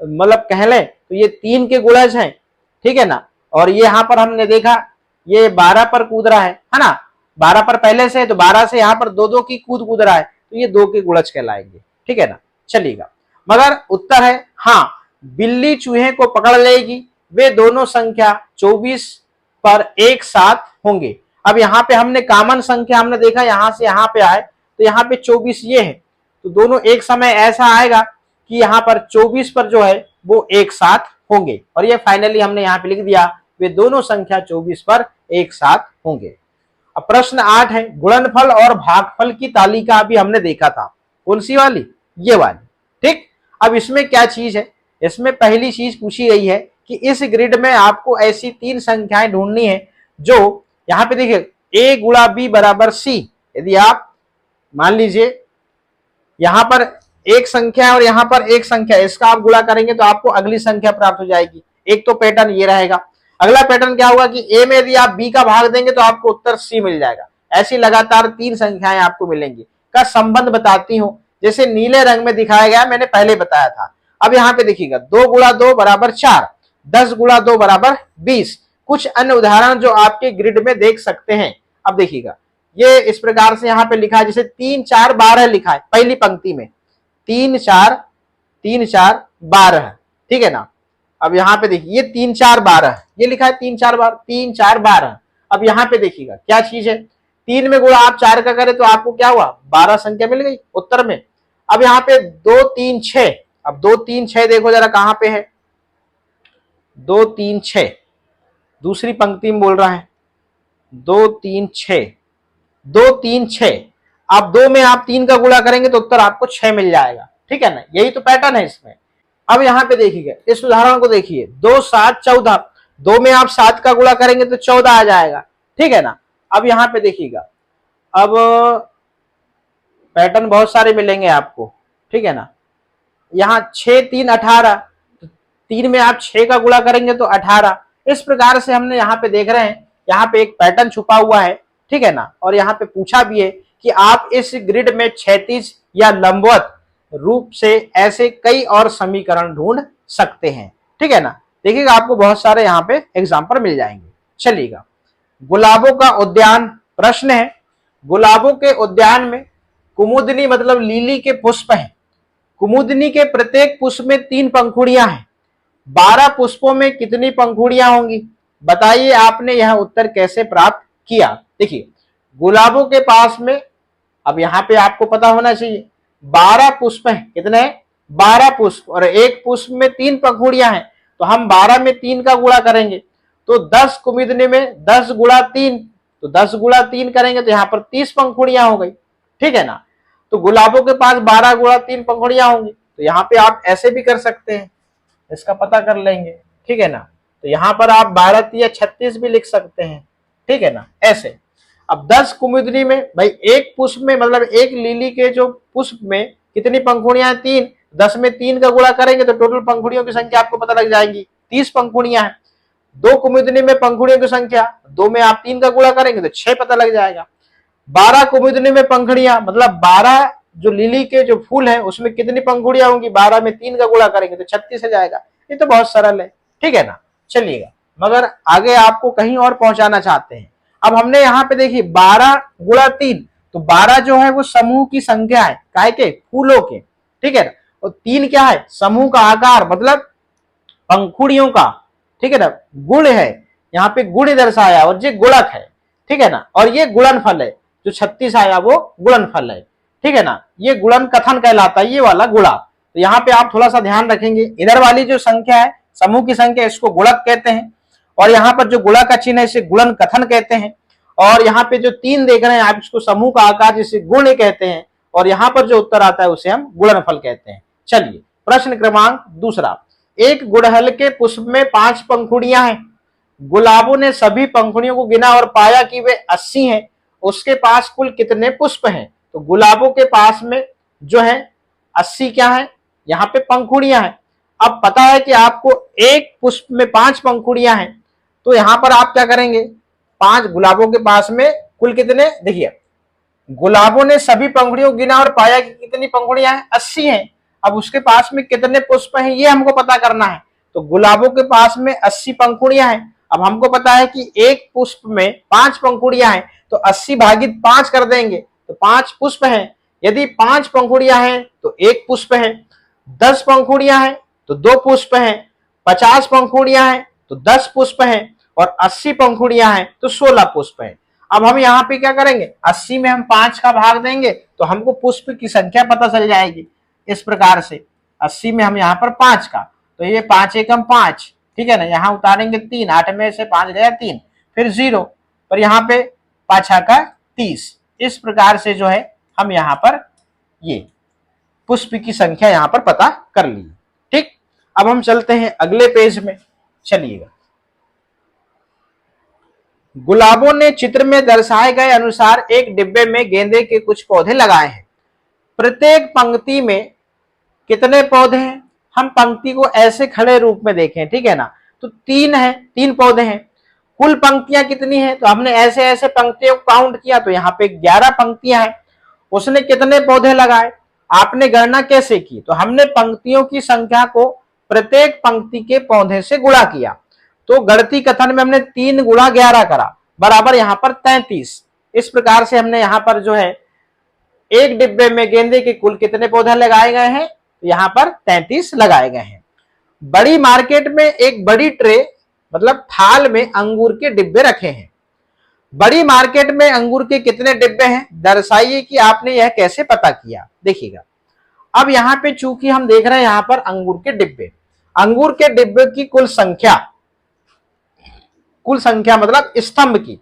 Speaker 1: मतलब कह लें तो ये 3 के गुणज हैं, ठीक है ना। और ये यहाँ पर हमने देखा ये 12 पर कूद रहा है ना, 12 पर पहले से है तो 12 से यहाँ पर 2-2 की कूद रहा है, तो ये 2 के गुणज कहलाएंगे, ठीक है ना। चलिएगा, मगर उत्तर है हाँ, बिल्ली चूहे को पकड़ लेगी। वे दोनों संख्या 24 पर एक साथ होंगे। अब यहाँ पे हमने कॉमन संख्या हमने देखा, यहाँ से यहाँ पे आए तो यहाँ पे 24 ये है, तो दोनों एक समय ऐसा आएगा कि यहाँ पर 24 पर जो है वो एक साथ होंगे। और ये फाइनली हमने यहाँ पे लिख दिया, वे दोनों संख्या 24 पर एक साथ होंगे। अब प्रश्न 8 है, गुणनफल और भागफल की तालिका अभी हमने देखा था। कौन सी वाली? ये वाली, ठीक। अब इसमें क्या चीज है, इसमें पहली चीज पूछी गई है कि इस ग्रिड में आपको ऐसी 3 संख्याएं ढूंढनी है जो यहां पे देखिए a गुणा b बराबर c। यदि आप मान लीजिए यहां पर एक संख्या और यहां पर एक संख्या, इसका आप गुणा करेंगे तो आपको अगली संख्या प्राप्त हो जाएगी। एक तो पैटर्न ये रहेगा। अगला पैटर्न क्या होगा कि a में यदि आप b का भाग देंगे तो आपको उत्तर c मिल जाएगा। ऐसी लगातार 3 संख्याएं आपको मिलेंगी। का संबंध बताती हूं, जैसे नीले रंग में दिखाया गया, मैंने पहले बताया था। अब यहाँ पे देखिएगा 2 गुणा 2 बराबर 4, 10 गुणा 2 बराबर 20। कुछ अन्य उदाहरण जो आपके ग्रिड में देख सकते हैं। अब देखिएगा ये इस प्रकार से यहाँ पे लिखा है, जैसे 3 4 12 लिखा है पहली पंक्ति में, 3 4 12, ठीक है ना। अब यहाँ पे देखिए 3 4 12 ये लिखा है, 3 4 12। अब यहाँ पे देखिएगा क्या चीज है, 3 में गुणा आप 4 का करें तो आपको क्या हुआ, 12 संख्या मिल गई उत्तर में। अब यहाँ पे 2 3 6, अब 2 3 6 देखो जरा कहां पे है, 2 3 6 दूसरी पंक्ति में बोल रहा है, 2 3 6, 2 3 6। अब 2 में आप 3 का गुणा करेंगे तो उत्तर आपको 6 मिल जाएगा, ठीक है ना। यही तो पैटर्न है इसमें। अब यहाँ पे देखिए इस उदाहरण को देखिए, 2 7 14, 2 में आप 7 का गुणा करेंगे तो 14 आ जाएगा, ठीक है ना। अब यहाँ पे देखिएगा, अब पैटर्न बहुत सारे मिलेंगे आपको, ठीक है ना। यहाँ 6 3 18, 3 में आप 6 का गुणा करेंगे तो 18। इस प्रकार से हमने यहाँ पे देख रहे हैं, यहाँ पे एक पैटर्न छुपा हुआ है, ठीक है ना। और यहाँ पे पूछा भी है कि आप इस ग्रिड में क्षैतिज या लंबवत रूप से ऐसे कई और समीकरण ढूंढ सकते हैं, ठीक है ना। देखिएगा आपको बहुत सारे यहाँ पे एग्जाम्पल मिल जाएंगे। चलिएगा, गुलाबों का उद्यान, प्रश्न है गुलाबों के उद्यान में कुमुदनी मतलब लीली के पुष्प हैं। कुमुदनी के प्रत्येक पुष्प में 3 पंखुड़ियां हैं। 12 पुष्पों में कितनी पंखुड़ियां होंगी, बताइए आपने यह उत्तर कैसे प्राप्त किया। देखिए गुलाबों के पास में, अब यहां पे आपको पता होना चाहिए 12 पुष्प हैं। कितने हैं, 12 पुष्प, और एक पुष्प में 3 पंखुड़ियां हैं, तो हम 12 में 3 का गुणा करेंगे तो 10 कुमुदनी में 10 गुणा 3, तो 10 गुणा 3 करेंगे तो यहाँ पर 30 पंखुड़ियां हो गई, ठीक है ना। तो गुलाबों के पास 12 गुणा 3 पंखुड़ियां होंगी, तो यहाँ पे आप ऐसे भी कर सकते हैं, इसका पता कर लेंगे, ठीक है ना। तो यहाँ पर आप 12 या 36 भी लिख सकते हैं, ठीक है ना, ऐसे। अब 10 कुमुदनी में, भाई एक पुष्प में मतलब एक लिली के जो पुष्प में कितनी पंखुड़ियां हैं, 3, 10 में 3 का गुणा करेंगे तो टोटल पंखुड़ियों की संख्या आपको पता लग जाएगी, 30 पंखुड़ियां हैं। 2 कुमुदनी में पंखुड़ियों की संख्या, 2 में आप 3 का गुणा करेंगे तो 6 पता लग जाएगा। 12 कुमुदनी में पंखुड़ियां मतलब 12 जो लिली के जो फूल है उसमें कितनी पंखुड़ियां होंगी, 12 में 3 का गुणा करेंगे तो 36 हो जाएगा। ये तो बहुत सरल है, ठीक है ना। चलिएगा, मगर आगे आपको कहीं और पहुंचाना चाहते हैं। अब हमने यहाँ पे देखिए 12 गुणा 3, तो 12 जो है वो समूह की संख्या है, काहे के, फूलों के, ठीक है ना। और 3 क्या है, समूह का आकार मतलब पंखुड़ियों का, ठीक है ना। गुण है, यहाँ पे गुण दर्शाया और ये गुणक है, ठीक है ना। और ये गुणनफल है, जो 36 आया वो गुणनफल है, ठीक है ना। ये गुणन कथन कहलाता है, ये वाला गुणा। तो यहाँ पे आप थोड़ा सा ध्यान रखेंगे, इधर वाली जो संख्या है समूह की संख्या, इसको गुणक कहते हैं, और यहाँ पर जो गुणा का चिन्ह है इसे गुणन कथन कहते हैं। और यहाँ पे जो 3 देख रहे हैं आप, इसको समूह का आकार जिसे गुण कहते हैं, और यहाँ पर जो उत्तर आता है उसे हम गुणनफल कहते हैं। चलिए प्रश्न क्रमांक दूसरा, एक गुड़हल के पुष्प में 5 पंखुड़ियां हैं। गुलाबों ने सभी पंखुड़ियों को गिना और पाया कि वे 80 हैं। उसके पास कुल कितने पुष्प हैं। तो गुलाबों के पास में जो है 80 क्या है, यहाँ पे पंखुड़ियां हैं। अब पता है कि आपको एक पुष्प में 5 पंखुड़ियां हैं, तो यहां पर आप क्या करेंगे, 5 गुलाबों के पास में कुल कितने, देखिए गुलाबों ने सभी पंखुड़ियों को गिना और पाया कि कितनी पंखुड़ियां हैं, 80 हैं। अब उसके पास में कितने पुष्प हैं ये हमको पता करना है। तो गुलाबों के पास में 80 पंखुड़ियां हैं। अब हमको पता है कि एक पुष्प में 5 पंखुड़ियां हैं, तो 80 भागित 5 कर देंगे तो 5 पुष्प हैं। यदि 5 पंखुड़ियां हैं तो 1 पुष्प है, 10 पंखुड़ियां हैं तो 2 पुष्प हैं, 50 पंखुड़ियां हैं तो 10 पुष्प हैं, और 80 पंखुड़ियां हैं तो 16 पुष्प हैं। अब हम यहाँ पे क्या करेंगे, 80 में हम 5 का भाग देंगे तो हमको पुष्प की संख्या पता चल जाएगी। इस प्रकार से 80 में हम यहाँ पर 5 का, तो ये 5 एकम 5, ठीक है ना। यहाँ उतारेंगे 3, 8 में से 5 गया 3, फिर 0, पर यहाँ पे 5 का 30। इस प्रकार से जो है हम यहाँ पर ये पुष्प की संख्या यहां पर पता कर ली। ठीक, अब हम चलते हैं अगले पेज में। चलिएगा, गुलाबों ने चित्र में दर्शाए गए अनुसार एक डिब्बे में गेंदे के कुछ पौधे लगाए हैं। प्रत्येक पंक्ति में कितने पौधे हैं? हम पंक्ति को ऐसे खड़े रूप में देखें, ठीक है ना, तो 3 है, 3 पौधे हैं। कुल पंक्तियां कितनी है? तो हमने ऐसे ऐसे पंक्तियों को काउंट किया तो यहाँ पे 11 पंक्तियां हैं। उसने कितने पौधे लगाए? आपने गणना कैसे की? तो हमने पंक्तियों की संख्या को प्रत्येक पंक्ति के पौधे से गुणा किया। तो गणती कथन में हमने 3 गुणा 11 करा, बराबर यहाँ पर 33। इस प्रकार से हमने यहाँ पर जो है एक डिब्बे में गेंदे के कुल कितने पौधे लगाए गए हैं? यहाँ पर 33 लगाए गए हैं। बड़ी मार्केट में एक बड़ी ट्रे मतलब थाल में अंगूर के डिब्बे रखे हैं। बड़ी मार्केट में अंगूर के कितने डिब्बे हैं? दर्शाइए कि आपने यह कैसे पता किया। देखिएगा, अब यहाँ पे चूंकि हम देख रहे हैं यहाँ पर अंगूर के डिब्बे की कुल संख्या मतलब स्तंभ की,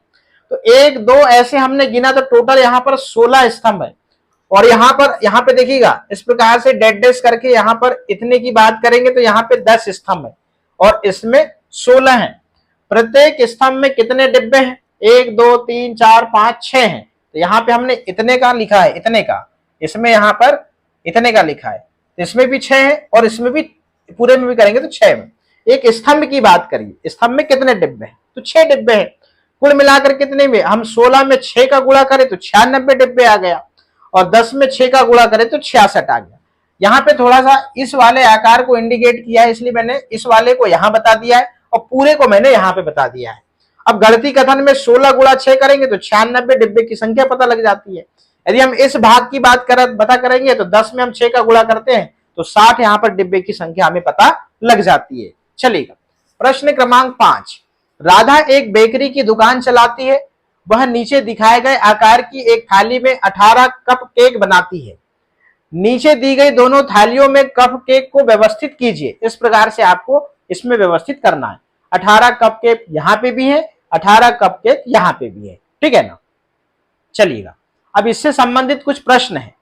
Speaker 1: तो 1 2 ऐसे हमने गिना तो टोटल यहाँ पर 16 स्तंभ है। और यहाँ पे देखिएगा, इस प्रकार से डेड डैश करके यहाँ पर इतने की बात करेंगे तो यहाँ पे 10 स्तंभ है और इसमें 16 है। प्रत्येक स्तंभ में कितने डिब्बे हैं? 1 2 3 4 5 6 हैं। तो यहाँ पे हमने इतने का लिखा है, इतने का, इसमें यहाँ पर इतने का लिखा है, तो इसमें भी 6 है और इसमें भी, पूरे में भी करेंगे तो 6 में। एक स्तंभ की बात करिए, स्तंभ में कितने डिब्बे हैं? तो 6 डिब्बे हैं। कुल मिलाकर कितने में? हम 16 में 6 का गुणा करें तो 96 डिब्बे आ गया और 10 में 6 का गुणा करें तो 66 आ गया। यहाँ पे थोड़ा सा इस वाले आकार को इंडिकेट किया है, इसलिए मैंने इस वाले को यहाँ बता दिया है और पूरे को मैंने यहाँ पे बता दिया है। अब गणती कथन में 16 गुणा 6 करेंगे तो 96 डिब्बे की संख्या पता लग जाती है। यदि हम इस भाग की पता करेंगे तो 10 में हम 6 का गुणा करते हैं तो 60 यहाँ पर डिब्बे की संख्या हमें पता लग जाती है। चलिएगा, प्रश्न क्रमांक 5। राधा एक बेकरी की दुकान चलाती है। वह नीचे दिखाए गए आकार की एक थाली में 18 कप केक बनाती है। नीचे दी गई दोनों थालियों में कप केक को व्यवस्थित कीजिए। इस प्रकार से आपको इसमें व्यवस्थित करना है। 18 कप केक यहाँ पे भी है, 18 कप केक यहाँ पे भी है, ठीक है ना। चलिएगा, अब इससे संबंधित कुछ प्रश्न है।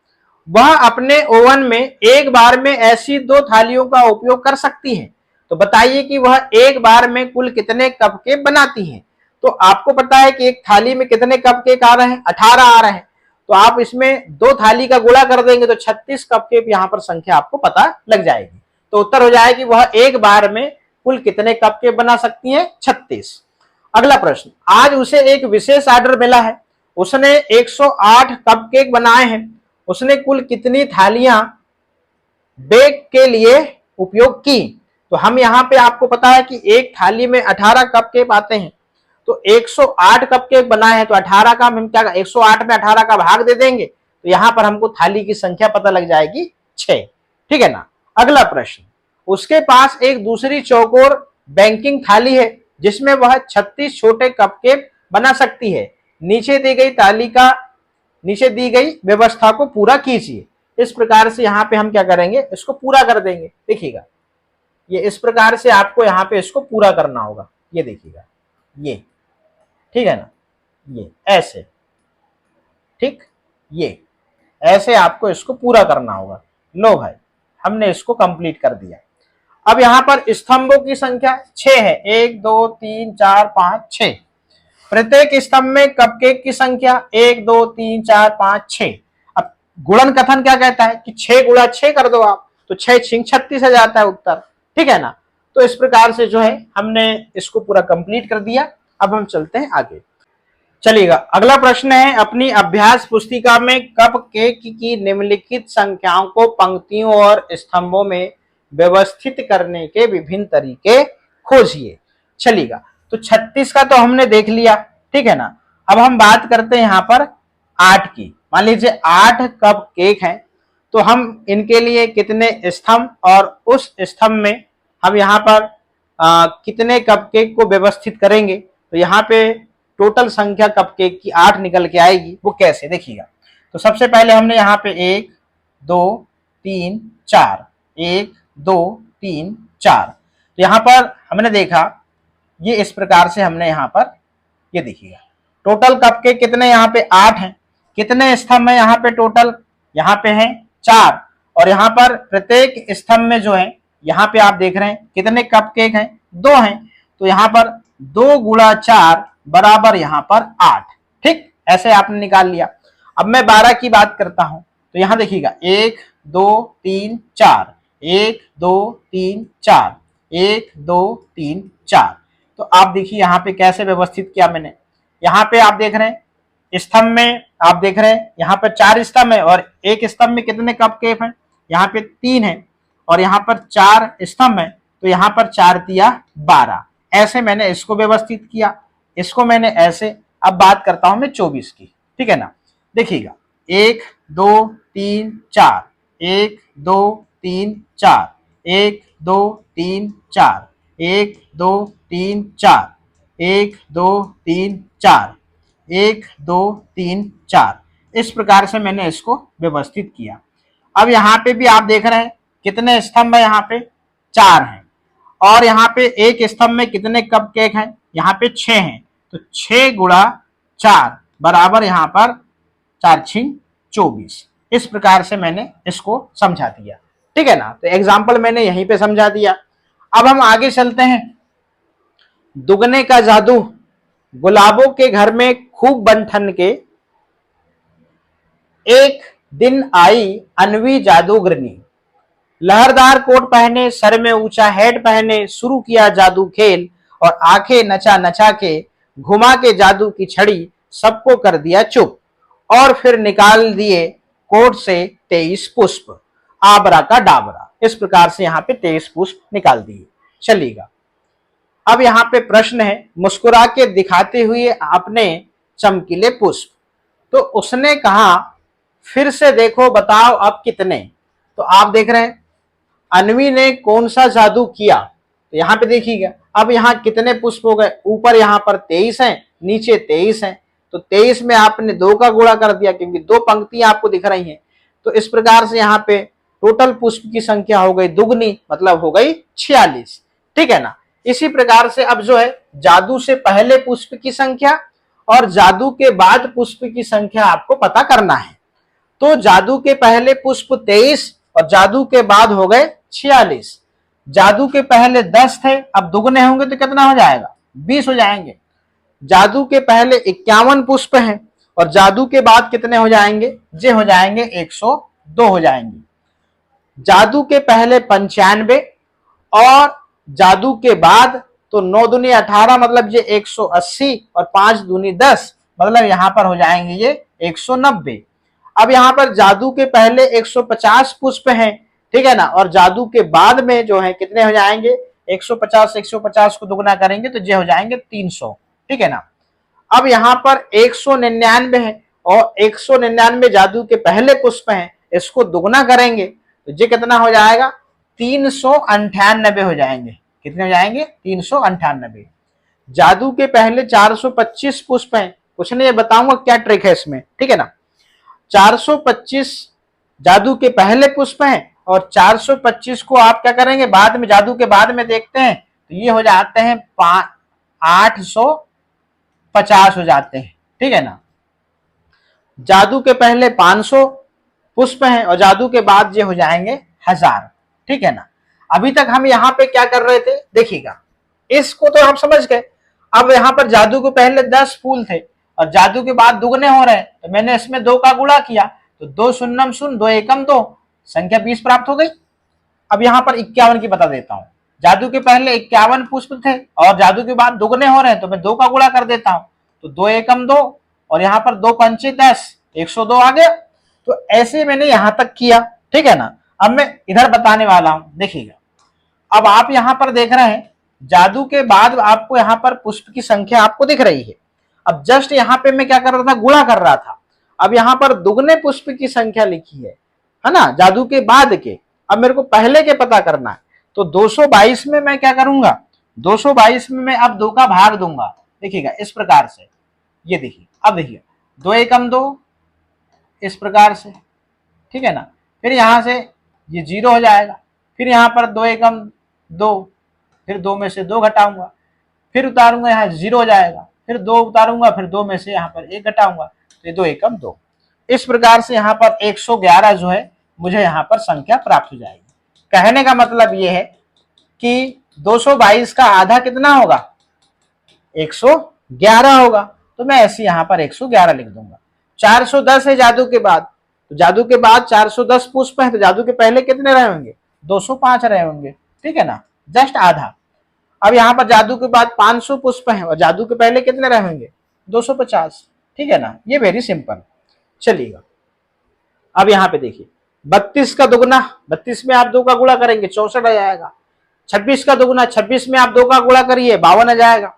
Speaker 1: वह अपने ओवन में एक बार में ऐसी 2 थालियों का उपयोग कर सकती है। तो बताइए कि वह एक बार में कुल कितने कप केक बनाती है। तो आपको पता है कि एक थाली में कितने कप केक आ रहे हैं? 18 आ रहे हैं। तो आप इसमें 2 थाली का गुणा कर देंगे तो 36 कप केक यहाँ पर संख्या आपको पता लग जाएगी। तो उत्तर हो जाएगा कि वह एक बार में कुल कितने कप केक बना सकती है? 36। अगला प्रश्न, आज उसे एक विशेष ऑर्डर मिला है। उसने 108 कप केक बनाए हैं। उसने कुल कितनी थालियां बेक के लिए उपयोग की? तो हम यहाँ पे आपको पता है कि एक थाली में 18 कप केक आते हैं, तो 108 कप केक बनाए हैं तो 18 का हम क्या, 108 में 18 का भाग दे देंगे तो यहाँ पर हमको थाली की संख्या पता लग जाएगी 6, ठीक है ना। अगला प्रश्न, उसके पास एक दूसरी चौकोर बैंकिंग थाली है जिसमें वह 36 छोटे कप केक बना सकती है। नीचे दी गई व्यवस्था को पूरा कीजिए। इस प्रकार से यहाँ पे हम क्या करेंगे, इसको पूरा कर देंगे। देखिएगा, ये इस प्रकार से आपको यहाँ पे इसको पूरा करना होगा। ये देखिएगा, ये ठीक है ना, ये ऐसे, ठीक, ये ऐसे आपको इसको पूरा करना होगा। लो भाई, हमने इसको कंप्लीट कर दिया। अब यहाँ पर स्तंभों की संख्या 6 है, 1 2 3 4 5 6। प्रत्येक स्तंभ में कपकेक की संख्या 1 2 3 4 5 6। अब गुणन कथन क्या कहता है कि 6 गुणा 6 कर दो आप, तो 6 6 36 आ जाता है उत्तर, ठीक है ना। तो इस प्रकार से जो है हमने इसको पूरा कंप्लीट कर दिया। अब हम चलते हैं आगे। चलिएगा, अगला प्रश्न है, अपनी अभ्यास पुस्तिका में कपकेक की निम्नलिखित संख्याओं को पंक्तियों और स्तंभों में व्यवस्थित करने के विभिन्न तरीके खोजिए। चलिएगा, तो 36 का तो हमने देख लिया, ठीक है ना। अब हम बात करते हैं यहाँ पर 8 की। मान लीजिए 8 कप केक है, तो हम इनके लिए कितने स्तंभ और उस स्तंभ में हम यहाँ पर कितने कप केक को व्यवस्थित करेंगे। तो यहाँ पे टोटल संख्या कप केक की 8 निकल के आएगी। वो कैसे, देखिएगा। तो सबसे पहले हमने यहाँ पे 1 2 3 4, 1 2 3 4। तो यहाँ पर हमने देखा, ये इस प्रकार से हमने यहाँ पर, ये देखिएगा, टोटल कप केक कितने यहाँ पे 8 हैं। कितने स्तंभ है यहाँ पे टोटल? यहाँ पे है 4 और यहाँ पर प्रत्येक स्तंभ में जो है, यहाँ पे आप देख रहे हैं कितने कप केक हैं, 2 हैं। तो यहाँ पर 2 गुणा 4 बराबर यहाँ पर 8। ठीक, ऐसे आपने निकाल लिया। अब मैं 12 की बात करता हूं, तो यहां देखिएगा 1 2 3 4, 1 2 3 4, 1 2 3 4। तो आप देखिए यहाँ पे कैसे व्यवस्थित किया मैंने। यहाँ पे आप देख रहे हैं स्तंभ में, आप देख रहे हैं यहाँ पर 4 स्तंभ है और एक स्तंभ में कितने कप केक हैं, यहाँ पे 3 है और यहाँ पर 4 स्तंभ है, तो यहाँ पर 4 दिया 12। ऐसे मैंने इसको व्यवस्थित किया, इसको मैंने ऐसे। अब बात करता हूं मैं 24 की, ठीक है ना। देखिएगा 1 2 3 4, 1 2 3 4, 1 2 3 4, 1 2 3 4, 1 2 3 4, 1 2 3 4। इस प्रकार से मैंने इसको व्यवस्थित किया। अब यहाँ पे भी आप देख रहे हैं कितने स्तंभ है, यहाँ पे 4 हैं और यहाँ पे एक स्तंभ में कितने कप केक हैं, यहाँ पे 6 हैं। तो 6 गुणा 4 बराबर यहाँ पर 4 6 24। इस प्रकार से मैंने इसको समझा दिया, ठीक है ना। तो एग्जाम्पल मैंने यहीं पे समझा दिया। अब हम आगे चलते हैं। दुगने का जादू। गुलाबों के घर में खूब बन के एक दिन आई अनवी जादूगरनी। लहरदार कोट पहने, सर में ऊंचा हेड पहने, शुरू किया जादू खेल और आंखें नचा नचा के घुमा के जादू की छड़ी सबको कर दिया चुप और फिर निकाल दिए कोट से 23 पुष्प, आबरा का डाबरा। इस प्रकार से यहाँ पे 23 पुष्प निकाल दिए। चलिएगा, अब यहाँ पे प्रश्न है, मुस्कुरा के दिखाते हुए आपने चमकीले पुष्प। तो उसने कहा फिर से देखो बताओ अब कितने। तो आप देख रहे हैं अनवी ने कौन सा जादू किया, तो यहाँ पे देखिएगा अब यहाँ कितने पुष्प हो गए। ऊपर यहाँ पर 23 हैं, नीचे 23 हैं। तो 23 में आपने 2 का गुणा कर दिया क्योंकि 2 पंक्तियां आपको दिख रही हैं। तो इस प्रकार से यहाँ पे टोटल पुष्प की संख्या हो गई दुगनी, मतलब हो गई 46, ठीक है ना। इसी प्रकार से अब जो है जादू से पहले पुष्प की संख्या और जादू के बाद पुष्प की संख्या आपको पता करना है। तो जादू के पहले पुष्प 23 और जादू के बाद हो गए 46। जादू के पहले 10 थे, अब दुगने होंगे तो कितना हो जाएगा, 20 हो जाएंगे। जादू के पहले 51 पुष्प हैं और जादू के बाद कितने हो जाएंगे, जे हो जाएंगे 102 हो जाएंगे। जादू के पहले 95 और जादू के बाद तो 9 दूनी 18 मतलब ये 180 और 5 दूनी 10 मतलब यहां पर हो जाएंगे ये 190। अब यहाँ पर जादू के पहले 150 पुष्प हैं, ठीक है ना, और जादू के बाद में जो है कितने हो जाएंगे, 150 को दुगना करेंगे तो ये हो जाएंगे 300, ठीक है ना। अब यहाँ पर 199 है और 199 जादू के पहले पुष्प हैं, इसको दुगना करेंगे तो ये कितना हो जाएगा, 398 हो जाएंगे। कितने हो जाएंगे, 398। जादू के पहले 425 पुष्प हैं, कुछ नहीं, बताऊंगा क्या ट्रिक है इसमें, ठीक है ना। 425 जादू के पहले पुष्प हैं और 425 को आप क्या करेंगे बाद में, जादू के बाद में देखते हैं तो ये हो जाते हैं 850 हो जाते हैं, ठीक है ना। जादू के पहले 500 पुष्प हैं और जादू के बाद ये हो जाएंगे 1000, ठीक है ना। अभी तक हम यहाँ पे क्या कर रहे थे, देखिएगा इसको तो हम समझ गए। अब यहाँ पर जादू के पहले 10 फूल थे और जादू के बाद दुगने हो रहे हैं, तो मैंने इसमें 2 का गुणा किया तो 2 शून्यम शून्य 2 एकम 2, संख्या 20 प्राप्त हो गई। अब यहाँ पर 51 की बता देता हूँ। जादू के पहले 51 पुष्प थे और जादू के बाद दुगने हो रहे हैं तो मैं 2 का गुणा कर देता हूँ, तो 2 एकम 2 और यहाँ पर 2 पंचे 10, 102 आ गया। तो ऐसे मैंने यहां तक किया, ठीक है ना। अब मैं इधर बताने वाला हूं, देखिएगा। अब आप यहां पर देख रहे हैं जादू के बाद आपको यहां पर पुष्प की संख्या आपको दिख रही है। अब जस्ट यहां पे मैं क्या कर रहा था, गुणा कर रहा था। अब यहां पर दुगने पुष्प की संख्या लिखी है ना, जादू के बाद के। अब मेरे को पहले के पता करना है, तो 222 में मैं क्या करूंगा, 222 में मैं अब 2 का भाग दूंगा। देखिएगा इस प्रकार से, ये देखिए, अब देखिए 2 एकम 2 इस प्रकार से, ठीक है ना। फिर यहां से ये 0 हो जाएगा, फिर यहाँ पर 2 एकम 2, फिर 2 में से 2 घटाऊंगा, फिर उतारूंगा यहाँ 0 हो जाएगा, फिर 2 उतारूंगा, फिर 2 में से यहाँ पर 1 घटाऊंगा तो ये 2 एकम 2। इस प्रकार से यहाँ पर 111 जो है मुझे यहाँ पर संख्या प्राप्त हो जाएगी। कहने का मतलब ये है कि 222 का आधा कितना होगा, 111 होगा, तो मैं ऐसे यहाँ पर 111 लिख दूंगा। 410 है जादू के बाद, तो जादू के बाद 410 पुष्प है, तो जादू के पहले कितने रहे होंगे, 205 रहे होंगे, ठीक है ना, जस्ट आधा। अब यहाँ पर जादू के बाद 500 पुष्प है और जादू के पहले कितने रहे होंगे, 250, ठीक है ना, ये वेरी सिंपल। चलिएगा अब यहाँ पे देखिए 32 का दुगना, 32 में आप 2 का गुणा करेंगे 64 आ जाएगा। 26 का दुगना, 26 में आप 2 का गुणा करिए 52 आ जाएगा।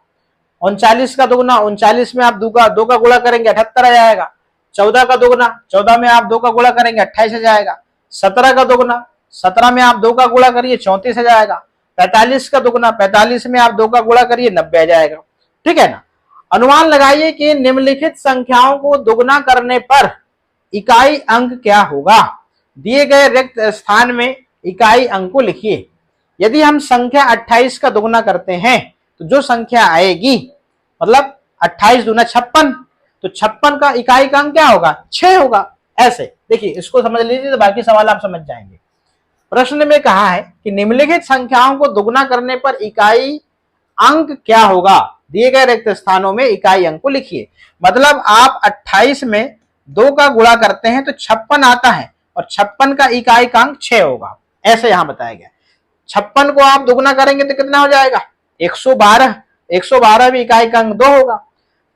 Speaker 1: 39 का दुगना, 39 में आप 2 का गुणा करेंगे 78 आ जाएगा। 14 का दुगना, 14 में आप 2 का गुणा करेंगे 28 आ जाएगा। 17 का दुगना, 17 में आप 2 का गुणा करिए 34 आ जाएगा। 45 का दुगना, 45 में आप 2 का गुणा करिए 90 आ जाएगा, ठीक है ना। अनुमान लगाइए कि निम्नलिखित संख्याओं को दुगना करने पर इकाई अंक क्या होगा। दिए गए रिक्त स्थान में इकाई अंक को लिखिए। यदि हम संख्या 28 का दुगना करते हैं तो जो संख्या आएगी, मतलब 28 दूना 56, तो 56 का इकाई का अंक क्या होगा, 6 होगा। ऐसे देखिए, इसको समझ लीजिए तो बाकी सवाल आप समझ जाएंगे। प्रश्न में कहा है कि निम्नलिखित संख्याओं को दुगना करने पर इकाई अंक क्या होगा, दिए गए रिक्त स्थानों में इकाई अंक को लिखिए। मतलब आप 28 में 2 का गुणा करते हैं तो 56 आता है और 56 का इकाई का अंक 6 होगा, ऐसे यहां बताया गया। 56 को आप दुगना करेंगे तो कितना हो जाएगा, 112। 112 भी इकाई का अंक 2 होगा।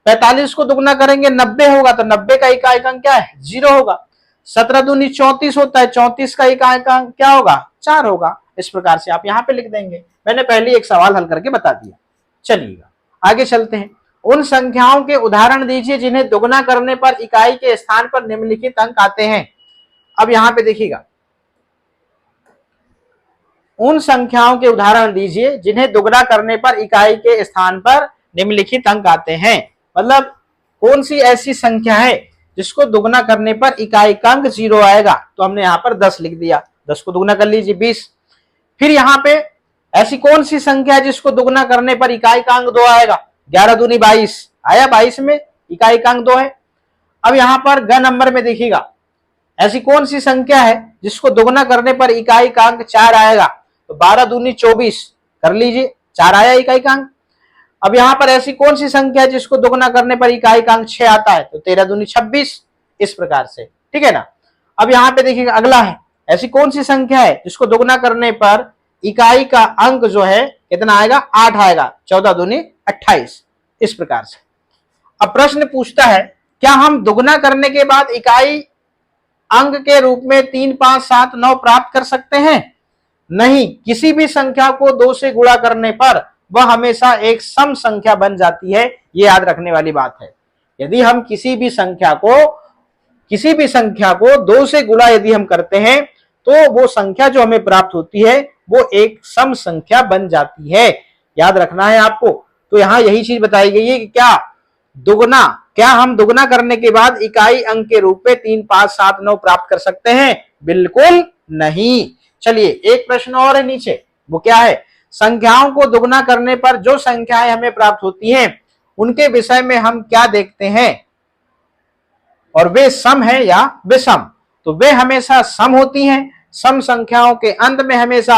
Speaker 1: 45 को दुगना करेंगे 90 होगा, तो 90 का इकाई का अंक क्या है, 0 होगा। 17 दूनी 34 होता है, 34 का इकाई का अंक क्या होगा, 4 होगा। इस प्रकार से आप यहाँ पे लिख देंगे। मैंने पहले एक सवाल हल करके बता दिया। चलिएगा आगे चलते हैं। उन संख्याओं के उदाहरण दीजिए जिन्हें दुगना करने पर इकाई के स्थान पर निम्नलिखित अंक आते हैं। अब यहाँ पे देखिएगा, उन संख्याओं के उदाहरण दीजिए जिन्हें दुगना करने पर इकाई के स्थान पर निम्नलिखित अंक आते हैं। मतलब कौन सी ऐसी संख्या है जिसको दुगना करने पर इकाई का अंक 0 आएगा, तो हमने यहाँ पर 10 लिख दिया। 10 को दुगना कर लीजिए 20। फिर यहाँ पे ऐसी कौन सी संख्या है जिसको दुगना करने पर इकाई का अंक 2 आएगा, 11 दूनी 22 आया, 22 में इकाई का अंक 2 है। अब यहाँ पर ग नंबर में देखिएगा, ऐसी कौन सी संख्या है जिसको दुगना करने पर इकाई का अंक 4 आएगा, तो 12 दूनी 24 कर लीजिए, 4 आया इकाई का अंक। अब यहाँ पर ऐसी कौन सी संख्या है जिसको दुगना करने पर इकाई का अंक 6 आता है, तो 13 दूनी 26, इस प्रकार से, ठीक है ना। अब यहाँ पे देखिएगा अगला है, ऐसी कौन सी संख्या है जिसको दुगना करने पर इकाई का अंक जो है कितना आएगा, 8 आएगा, 14 दूनी 28, इस प्रकार से। अब प्रश्न पूछता है, क्या हम दुगना करने के बाद इकाई अंक के रूप में 3, 5, 7, 9 प्राप्त कर सकते हैं? नहीं, किसी भी संख्या को 2 से गुणा करने पर वह हमेशा एक सम संख्या बन जाती है, ये याद रखने वाली बात है। यदि हम किसी भी संख्या को 2 से गुणा यदि हम करते हैं तो वो संख्या जो हमें प्राप्त होती है वो एक सम संख्या बन जाती है, याद रखना है आपको। तो यहाँ यही चीज बताई गई है कि क्या हम दुगना करने के बाद इकाई अंक के रूप में 3, 5, 7, 9 प्राप्त कर सकते हैं? बिल्कुल नहीं। चलिए एक प्रश्न और है नीचे, वो क्या है, संख्याओं को दुगना करने पर जो संख्याएं हमें प्राप्त होती हैं उनके विषय में हम क्या देखते हैं, और वे सम है या विषम? तो वे हमेशा सम होती हैं। सम संख्याओं के अंत में हमेशा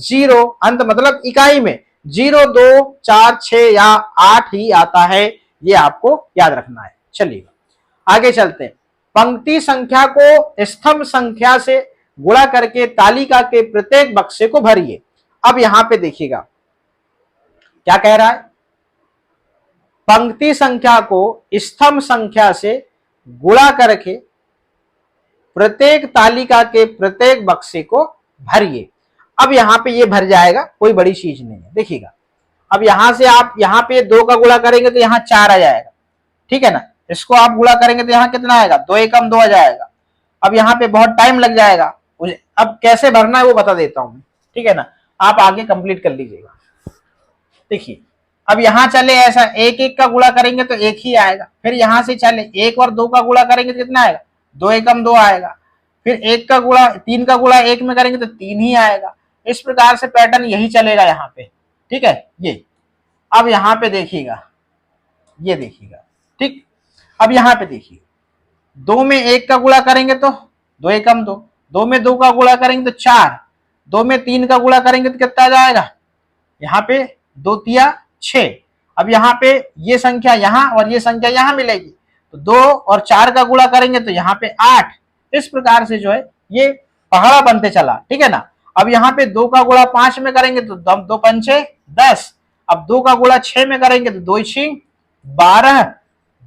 Speaker 1: 0, अंत मतलब इकाई में 0, 2, 4, 6 या 8 ही आता है, ये आपको याद रखना है। चलिए आगे चलते हैं। पंक्ति संख्या को स्तंभ संख्या से गुणा करके तालिका के प्रत्येक बक्से को भरिए। अब यहां पे देखिएगा क्या कह रहा है, पंक्ति संख्या को स्तंभ संख्या से गुणा करके प्रत्येक तालिका के प्रत्येक बक्से को भरिए। अब यहां पे ये भर जाएगा, कोई बड़ी चीज नहीं है। देखिएगा, अब यहां से आप यहाँ पे 2 का गुणा करेंगे तो यहाँ 4 आ जाएगा, ठीक है ना। इसको आप गुणा करेंगे तो यहाँ कितना आएगा, 2 एकम 2 आ जाएगा। अब यहाँ पे बहुत टाइम लग जाएगा, अब कैसे भरना है वो बता देता हूं, ठीक है ना, आप आगे कंप्लीट कर लीजिएगा। देखिए अब यहां चले ऐसा 1, 1 का गुणा करेंगे तो 1 ही आएगा। फिर यहां से चले 1 और 2 का गुणा करेंगे तो कितना आएगा, 2 एकम 2 आएगा। फिर 1 का गुणा 3 का गुणा 1 में करेंगे तो 3 ही आएगा। इस प्रकार से पैटर्न यही चलेगा यहाँ पे, ठीक है। ये अब यहाँ पे देखिएगा, ये देखिएगा, ठीक। अब यहाँ पे देखिए 2 में 1 का गुणा करेंगे तो 2 एकम 2, 2 में 2 का गुणा करेंगे तो 4, 2 में 3 का गुणा करेंगे तो कितना आ जाएगा, यहाँ पे 2 तिया 6। अब यहाँ पे ये संख्या यहाँ और ये संख्या यहाँ मिलेगी, तो 2 और 4 का गुणा करेंगे तो यहाँ पे 8। इस प्रकार से जो है ये पहाड़ा बनते चला, ठीक है ना। अब यहाँ पे 2 का गुणा 5 में करेंगे तो 2 पंचे 10। अब 2 का गुणा 6 में करेंगे तो 2 6 12।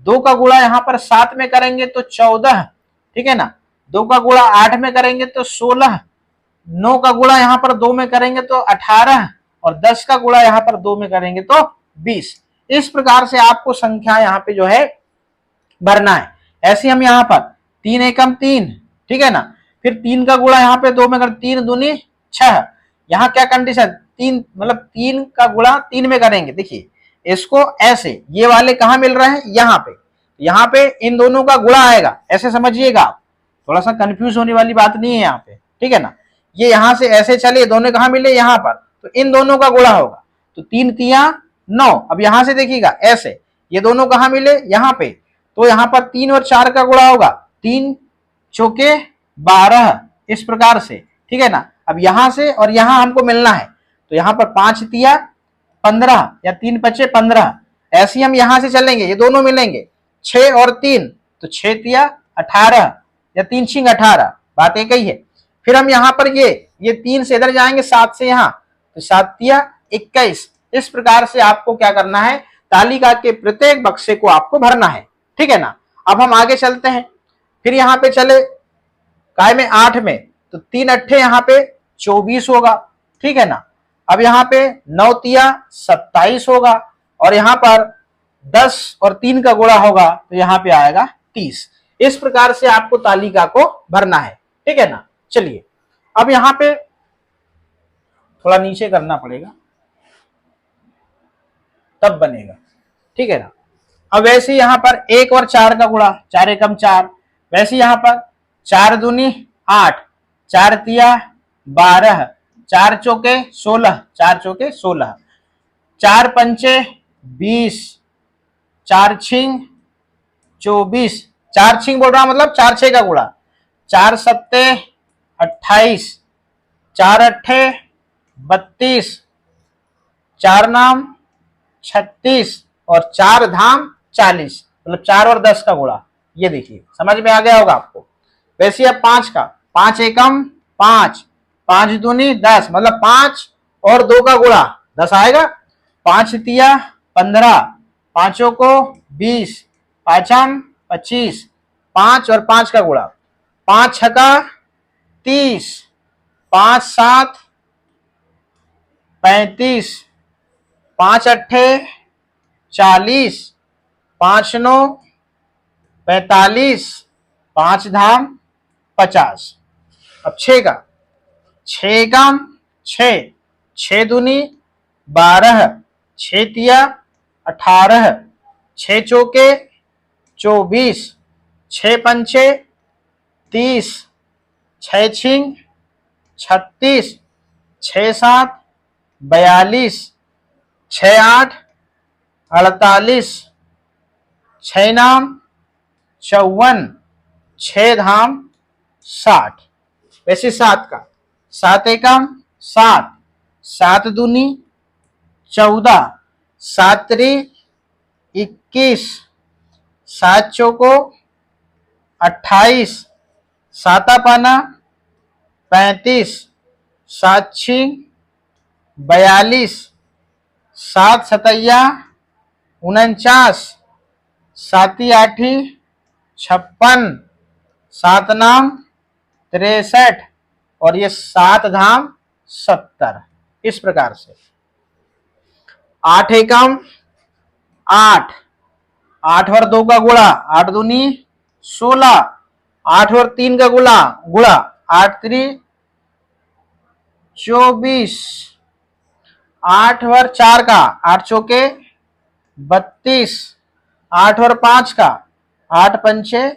Speaker 1: 2 का गुणा यहाँ पर 7 में करेंगे तो 14, ठीक है ना। 2 का गुणा 8 में करेंगे तो 16। 9 का गुणा यहाँ पर 2 में करेंगे तो 18 और 10 का गुणा यहाँ पर 2 में करेंगे तो 20। इस प्रकार से आपको संख्या यहाँ पे जो है भरना है। ऐसे हम यहाँ पर 3 एकम 3, ठीक है ना। फिर 3 का गुणा यहाँ पे 2 में कर, 3 दूनी 6। यहाँ क्या कंडीशन, 3 मतलब 3 का गुणा 3 में करेंगे। देखिए इसको ऐसे, ये वाले कहाँ मिल रहे हैं, यहाँ पे इन दोनों का गुणा आएगा, ऐसे समझिएगा आप, थोड़ा सा कंफ्यूज होने वाली बात नहीं है यहाँ पे, ठीक है ना। ये यहाँ से ऐसे चले, दोनों कहाँ मिले यहाँ पर, तो इन दोनों का गुणा होगा, तो 3 तिया 9। अब यहाँ से देखिएगा ऐसे, ये दोनों कहाँ मिले यहाँ पे, तो यहाँ पर 3 और 4 का गुणा होगा, 3 चौके 12, इस प्रकार से, ठीक है ना। अब यहाँ से और यहाँ हमको मिलना है, तो यहाँ पर 5 तिया 15 या 3 पचे 15। ऐसे हम यहाँ से चलेंगे, ये दोनों मिलेंगे, 6 और 3 तो 6 तिया 18 या 3 छिंग 18, बात एक ही है। फिर हम यहाँ पर ये 3 से इधर जाएंगे, 7 से यहाँ, तो 7 तिया 21। इस प्रकार से आपको क्या करना है, तालिका के प्रत्येक बक्से को आपको भरना है, ठीक है ना। अब हम आगे चलते हैं, फिर यहाँ पे चले काय में 8 में, तो 3 अट्ठे यहाँ पे 24 होगा, ठीक है ना। अब यहाँ पे 9 तिया 27 होगा और यहाँ पर 10 और 3 का गुणा होगा तो यहाँ पे आएगा 30। इस प्रकार से आपको तालिका को भरना है, ठीक है ना। चलिए अब यहाँ पे थोड़ा नीचे करना पड़ेगा तब बनेगा, ठीक है ना। अब वैसे यहाँ पर 1 और 4 का गुणा, 4 एकम 4, वैसे यहाँ पर 4 दूनी 8, 4 तिया 12, 4 चौके 16, 4 चौके 16, 4 पंचे 20, 4 छिंग 24, 4 छिंग बोल रहा मतलब 4 6 का गुणा, 4 सत्ते 28, 4 अट्ठे 32, 4 नाम 36 और 4 धाम 40, मतलब 4 और 10 का गुणा। ये देखिए समझ में आ गया होगा आपको। वैसे अब 5 का, 5 एकम 5, 5 दूनी 10, मतलब 5 और 2 का गुणा 10 आएगा। 5 तिया 15, पांचों को 20, पांचम 25, 5 और 5 का गुणा, 5 छका 30, 5 7 35, 5 अट्ठे 40, 5 9 45, 5 धाम 50। अब 6 का, 6 एकम 6, 6 दूनी 12, 6 तिया 18, 6 चौके 24, 6 पंचे 30, 6 छिंग 36, 6 7 42, 6 8 48, 6 नाम 54, 6 धाम 60। वैसे 7 का, 7 एकम 7, 7 दूनी 14, 7 त्रि 21, 7 चौको 28, 7 पाना 35, 7 छिंग 42, 7 सतैया 49, 7 आठी 56, 7 नाम 63 और ये 7 धाम 70। इस प्रकार से 8 एकम 8, 8 और 2 का गुणा, 8 दूनी 16, 8 और 3 का गुणा, 8 त्रि 24, 8 और 4 का, 8 चौके 32, 8 और 5 का, 8 पंचे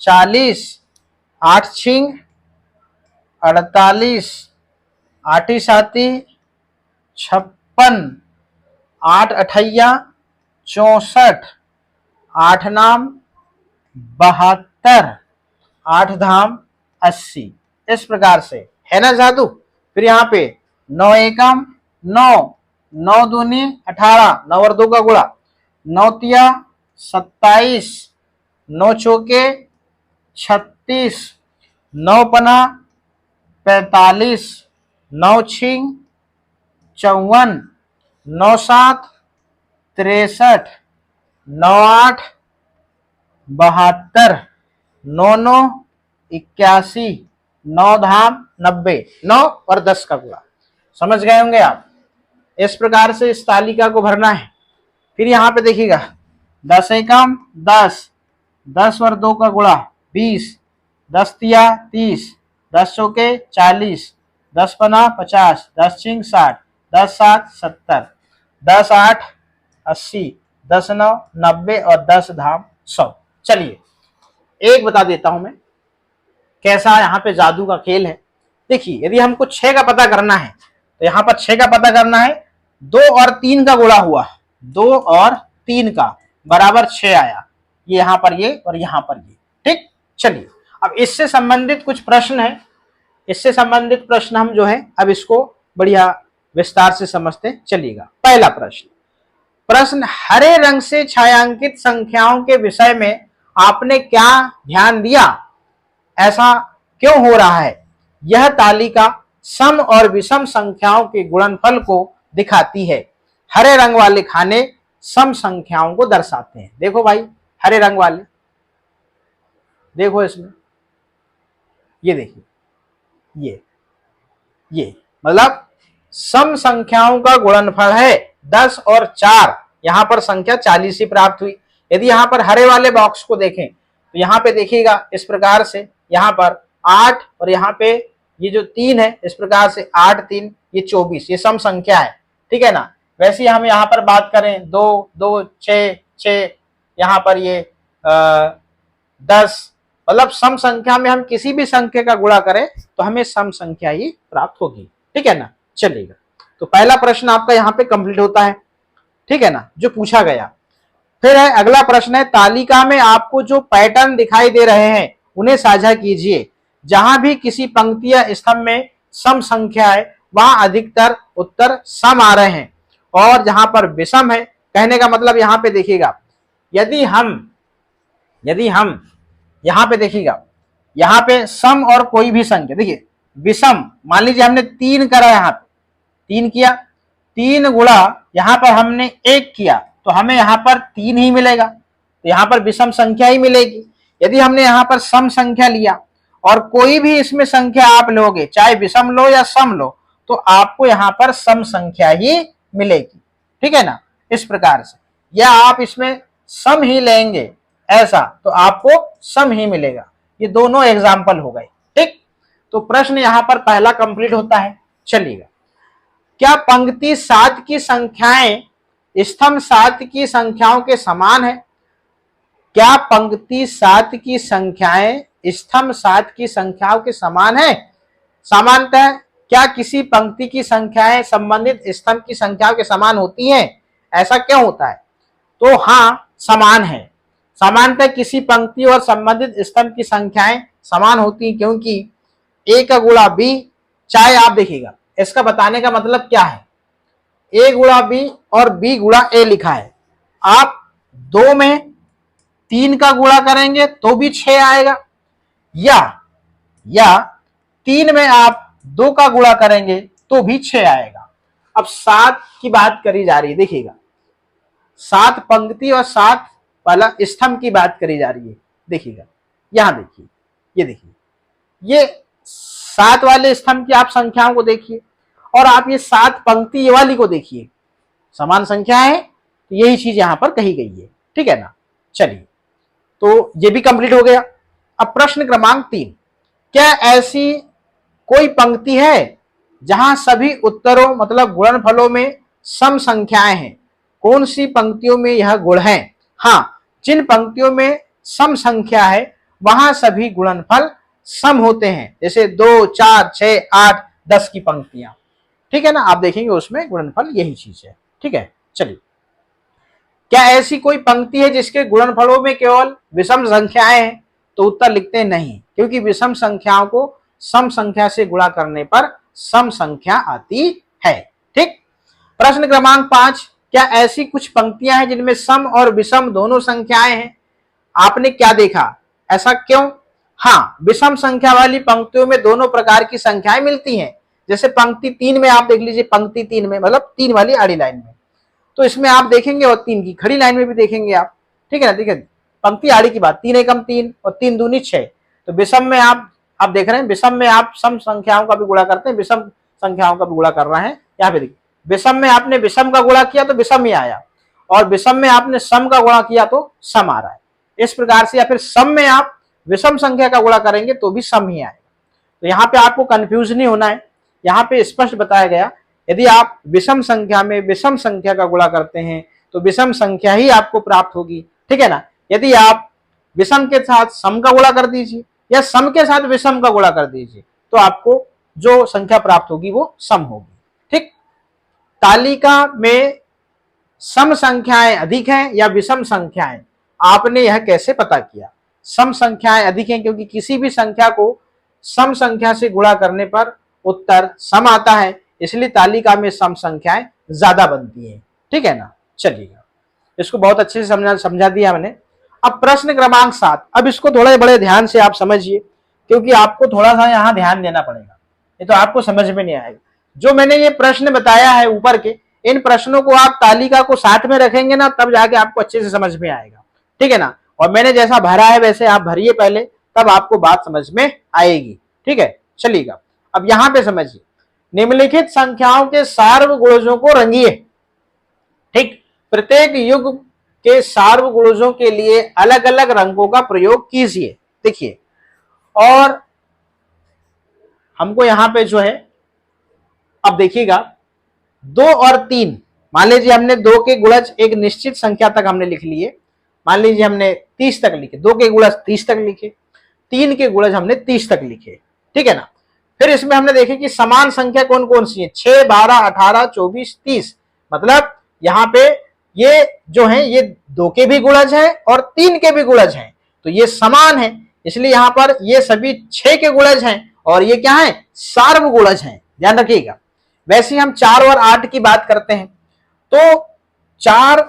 Speaker 1: 40, 8 छिंग 48, 8 साती 56, 8 अठैया 64, 8 नाम 72, 8 धाम 80। इस प्रकार से, है ना जादू। फिर यहाँ पे 9 एकम 9, 9 दूनी 18, 9 और 2 का गुणा, 9 तिया 27, 9 चौके 36, 9 पना 45, 9 छिंग 54, 9 7 63, 9 8 72, 9 9 81, 9 धाम 90, 9 और 10 का गुणा। समझ गए होंगे आप। इस प्रकार से इस तालिका को भरना है। फिर यहाँ पे देखिएगा 10 एकम 10, 10 और 2 का गुणा 20, 10 तिया 30, 10 चौके 40, 10 पना 50, 10 छिंग 60, 10 7 70, 10 8 80, 10 9 90 और 10 धाम 100। चलिए एक बता देता हूं मैं कैसा यहाँ पे जादू का खेल है। देखिए यदि हमको 6 का पता करना है तो यहाँ पर 6 का पता करना है, 2 और 3 का गुणा हुआ, 2 और 3 का बराबर 6 आया, ये यहाँ पर ये और यहाँ पर ये। ठीक, चलिए अब इससे संबंधित कुछ प्रश्न है, इससे संबंधित प्रश्न हम जो है अब इसको बढ़िया विस्तार से समझते चलिएगा। पहला प्रश्न, प्रश्न हरे रंग से छायांकित संख्याओं के विषय में आपने क्या ध्यान दिया, ऐसा क्यों हो रहा है। यह तालिका सम और विषम संख्याओं के गुणनफल को दिखाती है। हरे रंग वाले खाने सम संख्याओं को दर्शाते हैं। देखो भाई हरे रंग वाले, देखो इसमें ये देखिए, ये मतलब सम संख्याओं का गुणनफल है 10 और 4, यहां पर संख्या 40 ही प्राप्त हुई। यदि यहां पर हरे वाले बॉक्स को देखें तो यहां पे देखिएगा इस प्रकार से, यहां पर 8 और यहां पे ये जो 3 है इस प्रकार से 8 3 ये 24, ये सम संख्या है। ठीक है ना। वैसे हम यहाँ पर बात करें 2 2 6 6, यहाँ पर ये 10, मतलब सम संख्या में हम किसी भी संख्या का गुणा करें तो हमें सम संख्या ही प्राप्त होगी। ठीक है ना। चलिएगा तो पहला प्रश्न आपका यहाँ पे कंप्लीट होता है। ठीक है ना, जो पूछा गया। फिर है अगला प्रश्न है, तालिका में आपको जो पैटर्न दिखाई दे रहे हैं उन्हें साझा कीजिए। जहां भी किसी पंक्ति या स्तंभ में सम संख्या है वहां अधिकतर उत्तर सम आ रहे हैं, और जहां पर विषम है, कहने का मतलब यहाँ पे देखिएगा, यदि हम यहाँ पे देखिएगा, यहाँ पे सम और कोई भी संख्या, देखिए विषम, मान लीजिए हमने 3 करा, यहाँ पे 3 किया, 3 गुणा यहाँ पर हमने 1 किया तो हमें यहाँ पर 3 ही मिलेगा, तो यहाँ पर विषम संख्या ही मिलेगी। यदि हमने यहाँ पर सम संख्या लिया और कोई भी इसमें संख्या आप लोगे, चाहे विषम लो या सम लो, तो आपको यहाँ पर सम संख्या ही मिलेगी। ठीक है ना, इस प्रकार से, या आप इसमें सम ही लेंगे ऐसा तो आपको सम ही मिलेगा। ये दोनों एग्जाम्पल हो गए। ठीक, तो प्रश्न यहाँ पर पहला कंप्लीट होता है। चलिएगा, क्या पंक्ति 7 की संख्याएं स्तंभ 7 की संख्याओं के समान है। क्या पंक्ति 7 की संख्याएं स्तंभ 7 की संख्याओं के समान है। सामान्यतः क्या किसी पंक्ति की संख्याएं संबंधित स्तंभ की संख्याओं के समान होती हैं, ऐसा क्यों होता है। तो हाँ, समान है। सामान्यतः किसी पंक्ति और संबंधित स्तंभ की संख्याएं समान होती हैं, क्योंकि ए का गुणा बी, चाहे आप देखिएगा इसका बताने का मतलब क्या है, ए गुणा बी और बी गुणा ए लिखा है, आप 2 में 3 का गुणा करेंगे तो भी 6 आएगा, या 3 में आप 2 का गुणा करेंगे तो भी 6 आएगा। अब 7 की बात करी जा रही है, देखिएगा 7 पंक्ति और 7 वाला स्तंभ की बात करी जा रही है। देखिएगा यहां देखिए, ये देखिए, ये 7 वाले स्तंभ की आप संख्याओं को देखिए और आप ये 7 पंक्ति वाली को देखिए, समान संख्या है, तो यही चीज यहां पर कही गई है। ठीक है ना। चलिए, तो ये भी कंप्लीट हो गया। अब प्रश्न क्रमांक 3, क्या ऐसी कोई पंक्ति है जहां सभी उत्तरों मतलब गुणनफलों में सम संख्याएं हैं। कौन सी पंक्तियों में यह गुण है। हाँ, जिन पंक्तियों में सम संख्या है वहां सभी गुणनफल सम होते हैं, जैसे 2 4 6 8 10 की पंक्तियां। ठीक है ना, आप देखेंगे उसमें गुणनफल यही चीज है। ठीक है, चलिए, क्या ऐसी कोई पंक्ति है जिसके गुणनफलों में केवल विषम संख्याएं हैं। तो उत्तर लिखते हैं नहीं, क्योंकि विषम संख्याओं को सम संख्या से गुणा करने पर सम संख्या आती है। ठीक। प्रश्न क्रमांक 5, क्या ऐसी कुछ पंक्तियां हैं जिनमें सम और विषम दोनों संख्याएं हैं? आपने क्या देखा, ऐसा क्यों? हाँ, विषम संख्या वाली पंक्तियों में दोनों प्रकार की संख्याएं मिलती हैं। जैसे पंक्ति 3 में आप देख लीजिए, पंक्ति 3 में मतलब 3 वाली आड़ी लाइन में, तो इसमें आप देखेंगे और 3 की खड़ी लाइन में भी देखेंगे आप। ठीक है ना, ठीक है, पंक्ति आड़ी की बात, 3 एकम 3 और 3 दूनी 6। तो विषम में आप देख रहे हैं, विषम में आप सम संख्याओं का भी गुणा करते हैं, विषम संख्याओं का भी गुणा कर रहे हैं। यहाँ पे देखिए, विषम में आपने विषम का गुणा किया तो विषम ही आया, और विषम में आपने सम का गुणा किया तो सम आ रहा है। इस प्रकार से, या फिर सम में आप विषम संख्या का गुणा करेंगे तो भी सम ही आएगा। तो यहाँ पे आपको कंफ्यूज नहीं होना है, यहाँ पे स्पष्ट बताया गया, यदि आप विषम संख्या में विषम संख्या का गुणा करते हैं तो विषम संख्या ही आपको प्राप्त होगी। ठीक है ना, यदि आप विषम के साथ सम का गुणा कर दीजिए या सम के साथ विषम का गुणा कर दीजिए तो आपको जो संख्या प्राप्त होगी वो सम होगी। ठीक। तालिका में सम संख्याएं अधिक हैं या विषम संख्याएं, आपने यह कैसे पता किया? सम संख्याएं अधिक हैं क्योंकि किसी भी संख्या को सम संख्या से गुणा करने पर उत्तर सम आता है, इसलिए तालिका में सम संख्याएं ज्यादा बनती हैं। ठीक है ना, चलिएगा, इसको बहुत अच्छे से समझा दिया मैंने। अब प्रश्न क्रमांक 7, अब इसको थोड़ा बड़े ध्यान से आप समझिए, क्योंकि आपको थोड़ा सा यहाँ ध्यान देना पड़ेगा, ये तो आपको समझ में नहीं आएगा। जो मैंने ये प्रश्न बताया है ऊपर के, इन प्रश्नों को आप तालिका को साथ में रखेंगे ना, तब जाके आपको अच्छे से समझ में आएगा। ठीक है ना, और मैंने जैसा भरा है वैसे आप भरिए पहले, तब आपको बात समझ में आएगी। ठीक है, चलिएगा, अब यहां पे समझिए, निम्नलिखित संख्याओं के सार्वगुणजों को रंगिए। ठीक, प्रत्येक युग के सार्वगुणजों के लिए अलग अलग रंगों का प्रयोग कीजिए। देखिए, और हमको यहां पे जो है, अब देखिएगा 2 और 3, मान लीजिए हमने 2 के गुणज एक निश्चित संख्या तक हमने लिख लिए, मान लीजिए हमने 30 तक लिखे, 2 के गुणज 30 तक लिखे, 3 के गुणज हमने 30 तक लिखे। ठीक है ना, फिर इसमें हमने देखे कि समान संख्या कौन कौन सी है, 6, 12, 18, 24, 30, मतलब यहाँ पे ये जो है ये 2 के भी गुणज हैं और 3 के भी गुणज हैं, तो ये समान है, इसलिए यहाँ पर ये सभी 6 के गुणज हैं और ये क्या है, सार्वगुणज हैं, ध्यान रखिएगा। वैसे हम 4 और 8 की बात करते हैं, तो 4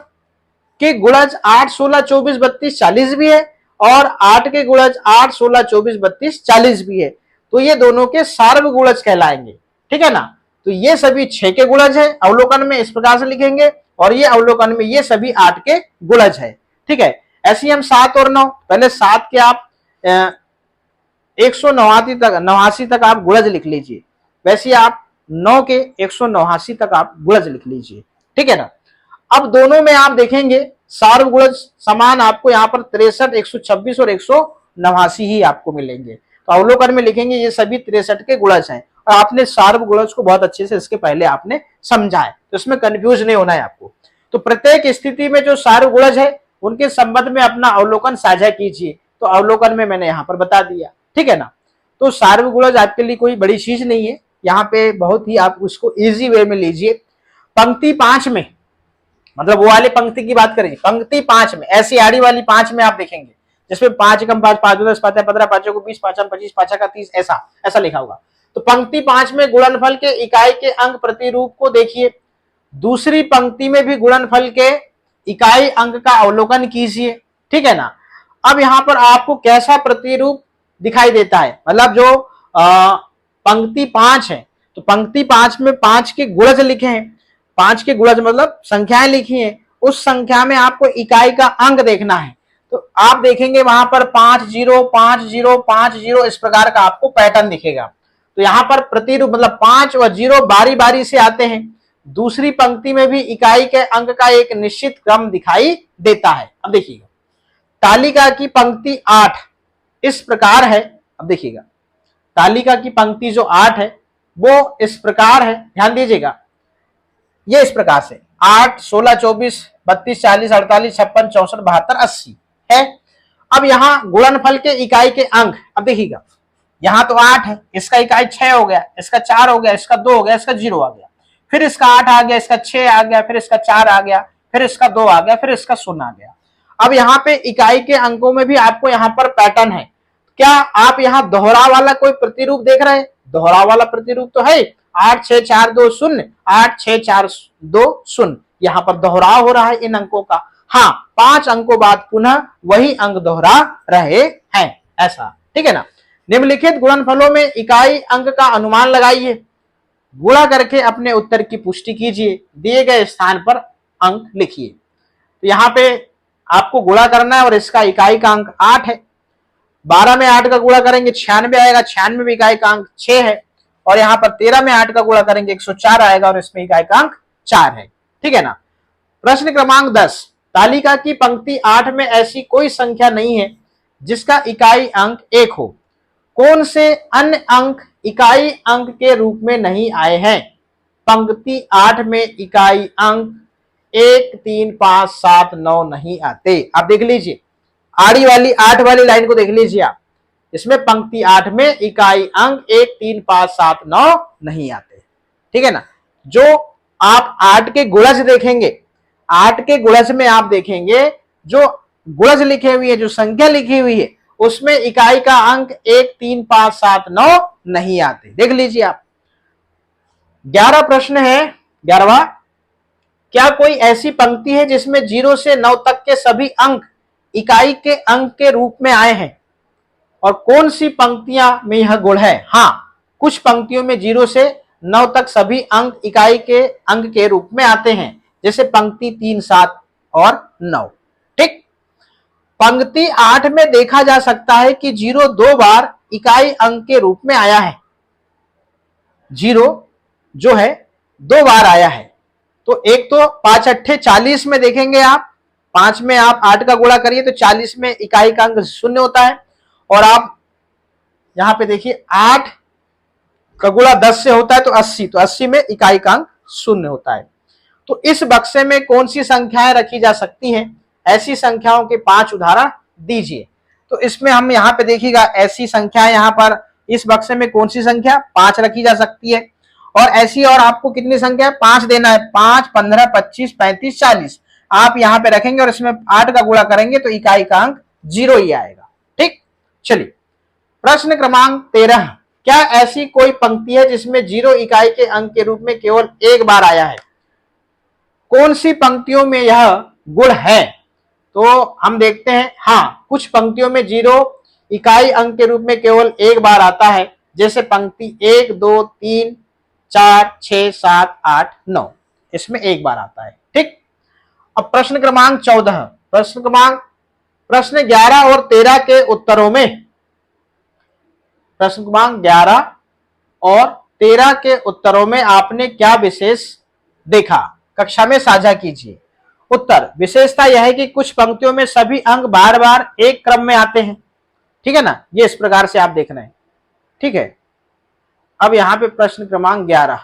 Speaker 1: के गुणज 8, 16, 24, 32, 40 भी है और 8 के गुणज 8, 16, 24, 32, 40 भी है, तो ये दोनों के सार्वगुणज कहलाएंगे। ठीक है ना, तो ये सभी 6 के गुणज है, अवलोकन में इस प्रकार से लिखेंगे, और ये अवलोकन में ये सभी 8 के गुणज है। ठीक है, ऐसे ही हम 7 और 9, पहले 7 के आप 189 तक आप गुणज लिख लीजिए, वैसे आप 9 के 189 तक आप गुणज लिख लीजिए। ठीक है ना, अब दोनों में आप देखेंगे सार्वगुणज समान आपको यहाँ पर 63, 126 और 189 ही आपको मिलेंगे, तो अवलोकन में लिखेंगे ये सभी 63 के गुणज हैं, और आपने सार्वगुणज को बहुत अच्छे से इसके पहले आपने समझा है, तो इसमें कंफ्यूज नहीं होना है आपको। तो प्रत्येक स्थिति में जो सार्वगुणज है उनके संबंध में अपना अवलोकन साझा कीजिए, तो अवलोकन में मैंने यहाँ पर बता दिया। ठीक है ना, तो सार्वगुणज आपके लिए कोई बड़ी चीज नहीं है, यहाँ पे बहुत ही आप उसको इजी वे में लीजिए। पंक्ति 5 में, मतलब वो वाली पंक्ति की बात करेंगे, पंक्ति 5 में, ऐसी आड़ी वाली 5 में आप देखेंगे जिसमें 5 एकम 5, 5 दो 10, 5 15, 5 को 20, 5 25, 5 का 30, ऐसा लिखा होगा। तो पंक्ति 5 में गुणनफल के इकाई के अंक प्रतिरूप को देखिए, दूसरी पंक्ति में भी गुणनफल के इकाई अंक का अवलोकन कीजिए। ठीक है ना, अब यहाँ पर आपको कैसा प्रतिरूप दिखाई देता है, मतलब जो पंक्ति 5 है, तो पंक्ति 5 में 5 के गुणज लिखे हैं, 5 के गुणज मतलब संख्याएं लिखी हैं, उस संख्या में आपको इकाई का अंक देखना है, तो आप देखेंगे वहां पर 5 0 5 0 5 0 इस प्रकार का आपको पैटर्न दिखेगा। तो यहाँ पर प्रतिरूप मतलब 5 और 0 बारी बारी से आते हैं, दूसरी पंक्ति में भी इकाई के अंक का एक निश्चित क्रम दिखाई देता है। अब देखिएगा, तालिका की पंक्ति 8 इस प्रकार है, अब देखिएगा तालिका की पंक्ति जो 8 है वो इस प्रकार है, ध्यान दीजिएगा, ये इस प्रकार से 8, 16, 24, 32, 40, 48, 56, 64, 72, 80 है। अब यहाँ गुणनफल के इकाई के अंक, अब देखिएगा यहाँ तो 8 है, इसका इकाई 6 हो गया, इसका 4 हो गया, इसका 2 हो गया, इसका 0 आ गया, फिर इसका 8 आ गया, इसका 6 आ गया, फिर इसका 4 आ गया, फिर इसका 2 आ गया, फिर इसका 0 आ गया। अब यहाँ पे इकाई के अंकों में भी आपको यहाँ पर पैटर्न है, क्या आप यहाँ दोहरा वाला कोई प्रतिरूप देख रहे हैं? दोहरा वाला प्रतिरूप तो है 86420, 86420, यहाँ पर दोहराव हो रहा है इन अंकों का। हाँ, 5 अंकों बाद पुनः वही अंक दोहरा रहे हैं, ऐसा, ठीक है ना। निम्नलिखित गुणनफलों में इकाई अंक का अनुमान लगाइए, गुणा करके अपने उत्तर की पुष्टि कीजिए, दिए गए स्थान पर अंक लिखिए। तो यहाँ पे आपको गुणा करना है और इसका इकाई का अंक 8 है। 12 में 8 का गुणा करेंगे 96 आएगा, 96 में इकाई का अंक 6 है। और यहाँ पर 13 में 8 का गुणा करेंगे 104 आएगा और इसमें इकाई का अंक 4 है, ठीक है ना। प्रश्न क्रमांक 10, तालिका की पंक्ति 8 में ऐसी कोई संख्या नहीं है जिसका इकाई अंक 1 हो। कौन से अन्य अंक इकाई अंक के रूप में नहीं आए हैं? पंक्ति 8 में इकाई अंक 1, 3, 5, 7, 9 नहीं आते। आप देख लीजिए, आड़ी वाली 8 वाली लाइन को देख लीजिए आप, इसमें पंक्ति 8 में इकाई अंक 1, 3, 5, 7, 9 नहीं आते, ठीक है ना। जो आप 8 के गुणज देखेंगे, 8 के गुणज में आप देखेंगे जो गुणज लिखे हुए है, जो संख्या लिखी हुई है, उसमें इकाई का अंक 1, 3, 5, 7, 9 नहीं आते। देख लीजिए आप। 11 प्रश्न है, 11वां, क्या कोई ऐसी पंक्ति है जिसमें 0 से 9 तक के सभी अंक इकाई के अंक के रूप में आए हैं? और कौन सी पंक्तियां में यह गुण है? हाँ, कुछ पंक्तियों में 0 से 9 तक सभी अंक इकाई के अंक के रूप में आते हैं, जैसे पंक्ति 3, 7 और 9, ठीक। पंक्ति 8 में देखा जा सकता है कि 0 2 बार इकाई अंक के रूप में आया है। 0 जो है 2 बार आया है। तो एक तो 5 8 40 में देखेंगे आप, 5 में आप 8 का गुणा करिए तो 40 में इकाई का अंक 0 होता है। और आप यहां पे देखिए 8 का गुणा 10 से होता है तो 80, तो 80 में इकाई का अंक 0 होता है। तो इस बक्से में कौन सी संख्याएं रखी जा सकती हैं? ऐसी संख्याओं के 5 उदाहरण दीजिए। तो इसमें हम यहाँ पे देखिएगा, ऐसी संख्या यहाँ पर इस बक्से में कौन सी संख्या 5 रखी जा सकती है। और ऐसी और आपको कितनी संख्या 5 देना है, 5, 15, 25, 35, 40 आप यहाँ पे रखेंगे और इसमें 8 का गुणा करेंगे तो इकाई का अंक 0 ही आएगा, ठीक। चलिए, प्रश्न क्रमांक 13, क्या ऐसी कोई पंक्ति है जिसमें 0 इकाई के अंक के रूप में केवल एक बार आया है? कौन सी पंक्तियों में यह गुण है? तो हम देखते हैं, हाँ, कुछ पंक्तियों में 0 इकाई अंक के रूप में केवल एक बार आता है, जैसे पंक्ति 1, 2, 3, 4, 6, 7, 8, 9, इसमें एक बार आता है, ठीक। अब प्रश्न क्रमांक 14, प्रश्न 11 और 13 के उत्तरों में, प्रश्न क्रमांक 11 और 13 के उत्तरों में आपने क्या विशेष देखा? कक्षा में साझा कीजिए। उत्तर, विशेषता यह है कि कुछ पंक्तियों में सभी अंक बार बार एक क्रम में आते हैं, ठीक है ना। ये इस प्रकार से आप देख रहे हैं, ठीक है। अब यहाँ पे प्रश्न क्रमांक 11,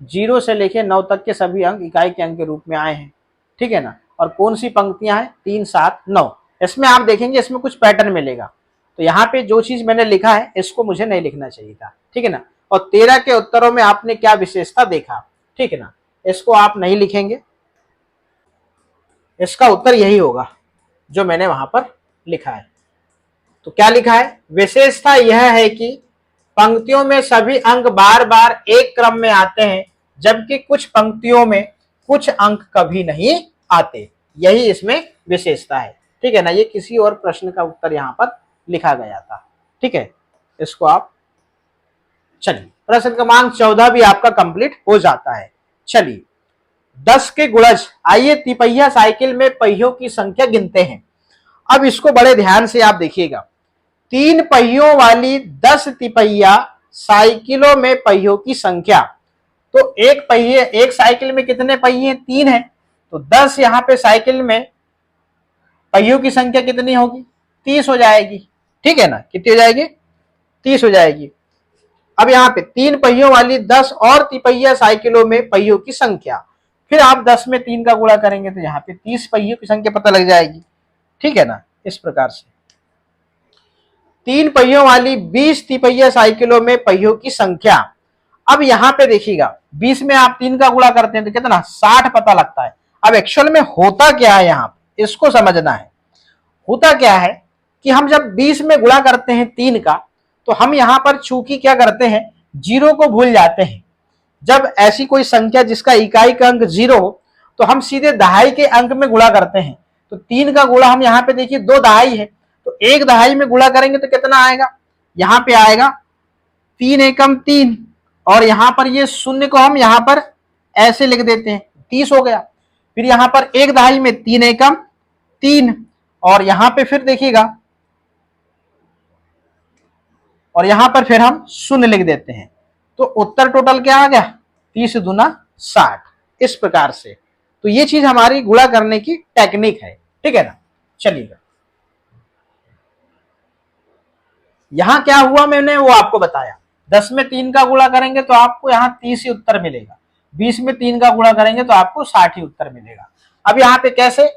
Speaker 1: 0 से लेके 9 तक के सभी अंक इकाई के अंक के रूप में आए हैं, ठीक है ना। और कौन सी पंक्तियां हैं? 3, 7, 9। इसमें आप देखेंगे इसमें कुछ पैटर्न मिलेगा। तो यहाँ पे जो चीज मैंने लिखा है इसको मुझे नहीं लिखना चाहिए था, ठीक है ना। और 13 के उत्तरों में आपने क्या विशेषता देखा, ठीक है ना, इसको आप नहीं लिखेंगे। इसका उत्तर यही होगा जो मैंने वहां पर लिखा है। तो क्या लिखा है? विशेषता यह है कि पंक्तियों में सभी अंक बार बार एक क्रम में आते हैं, जबकि कुछ पंक्तियों में कुछ अंक कभी नहीं आते। यही इसमें विशेषता है, ठीक है ना। ये किसी और प्रश्न का उत्तर यहाँ पर लिखा गया था, ठीक है। इसको आप, चलिए, प्रश्न क्रमांक 14 भी आपका कंप्लीट हो जाता है। चलिए, 10 के गुणज, आइए तिपहिया साइकिल में पहियों की संख्या गिनते हैं। अब इसको बड़े ध्यान से आप देखिएगा। 3 पहियों वाली 10 तिपहिया साइकिलों में पहियों की संख्या, तो एक साइकिल में कितने पहिए? 3 है। तो 10 यहाँ पे साइकिल में पहियों की संख्या कितनी होगी? 30 हो जाएगी, ठीक है ना। कितनी हो जाएगी? 30 हो जाएगी। अब यहाँ पे 3 पहियों वाली 10 और तिपहिया साइकिलों में पहियों की संख्या, फिर आप 10 में 3 का गुणा करेंगे तो यहाँ पे 30 पहियों की संख्या पता लग जाएगी, ठीक है ना। इस प्रकार से 3 पहियों वाली 20 तिपहिया साइकिलों में पहियों की संख्या। अब यहाँ पे देखिएगा, 20 में आप 3 का गुणा करते हैं तो कितना? 60 पता लगता है। अब एक्चुअल में होता क्या है यहाँ, इसको समझना है। होता क्या है कि हम जब 20 में गुणा करते हैं 3 का, तो हम यहां पर चूंकि क्या करते हैं, जीरो को भूल जाते हैं। जब ऐसी कोई संख्या जिसका इकाई का अंक 0 हो, तो हम सीधे दहाई के अंक में गुणा करते हैं। तो 3 का गुणा हम यहाँ पे देखिए 2 दहाई है, तो 1 दहाई में गुणा करेंगे तो कितना आएगा, यहाँ पे आएगा 3 एकम 3, और यहाँ पर ये शून्य को हम यहाँ पर ऐसे लिख देते हैं, 30 हो गया। फिर यहाँ पर 1 दहाई में 3 एकम 3, और यहाँ पे फिर देखिएगा, और यहाँ पर फिर हम शून्य लिख देते हैं। तो उत्तर टोटल क्या आ गया, 30 दूना 60। इस प्रकार से तो ये चीज हमारी गुणा करने की टेक्निक है, ठीक है ना। चलिएगा, यहां क्या हुआ मैंने वो आपको बताया। 10 में 3 का गुणा करेंगे तो आपको यहाँ 30 ही उत्तर मिलेगा, 20 में 3 का गुणा करेंगे तो आपको 60 ही उत्तर मिलेगा। अब यहाँ पे कैसे,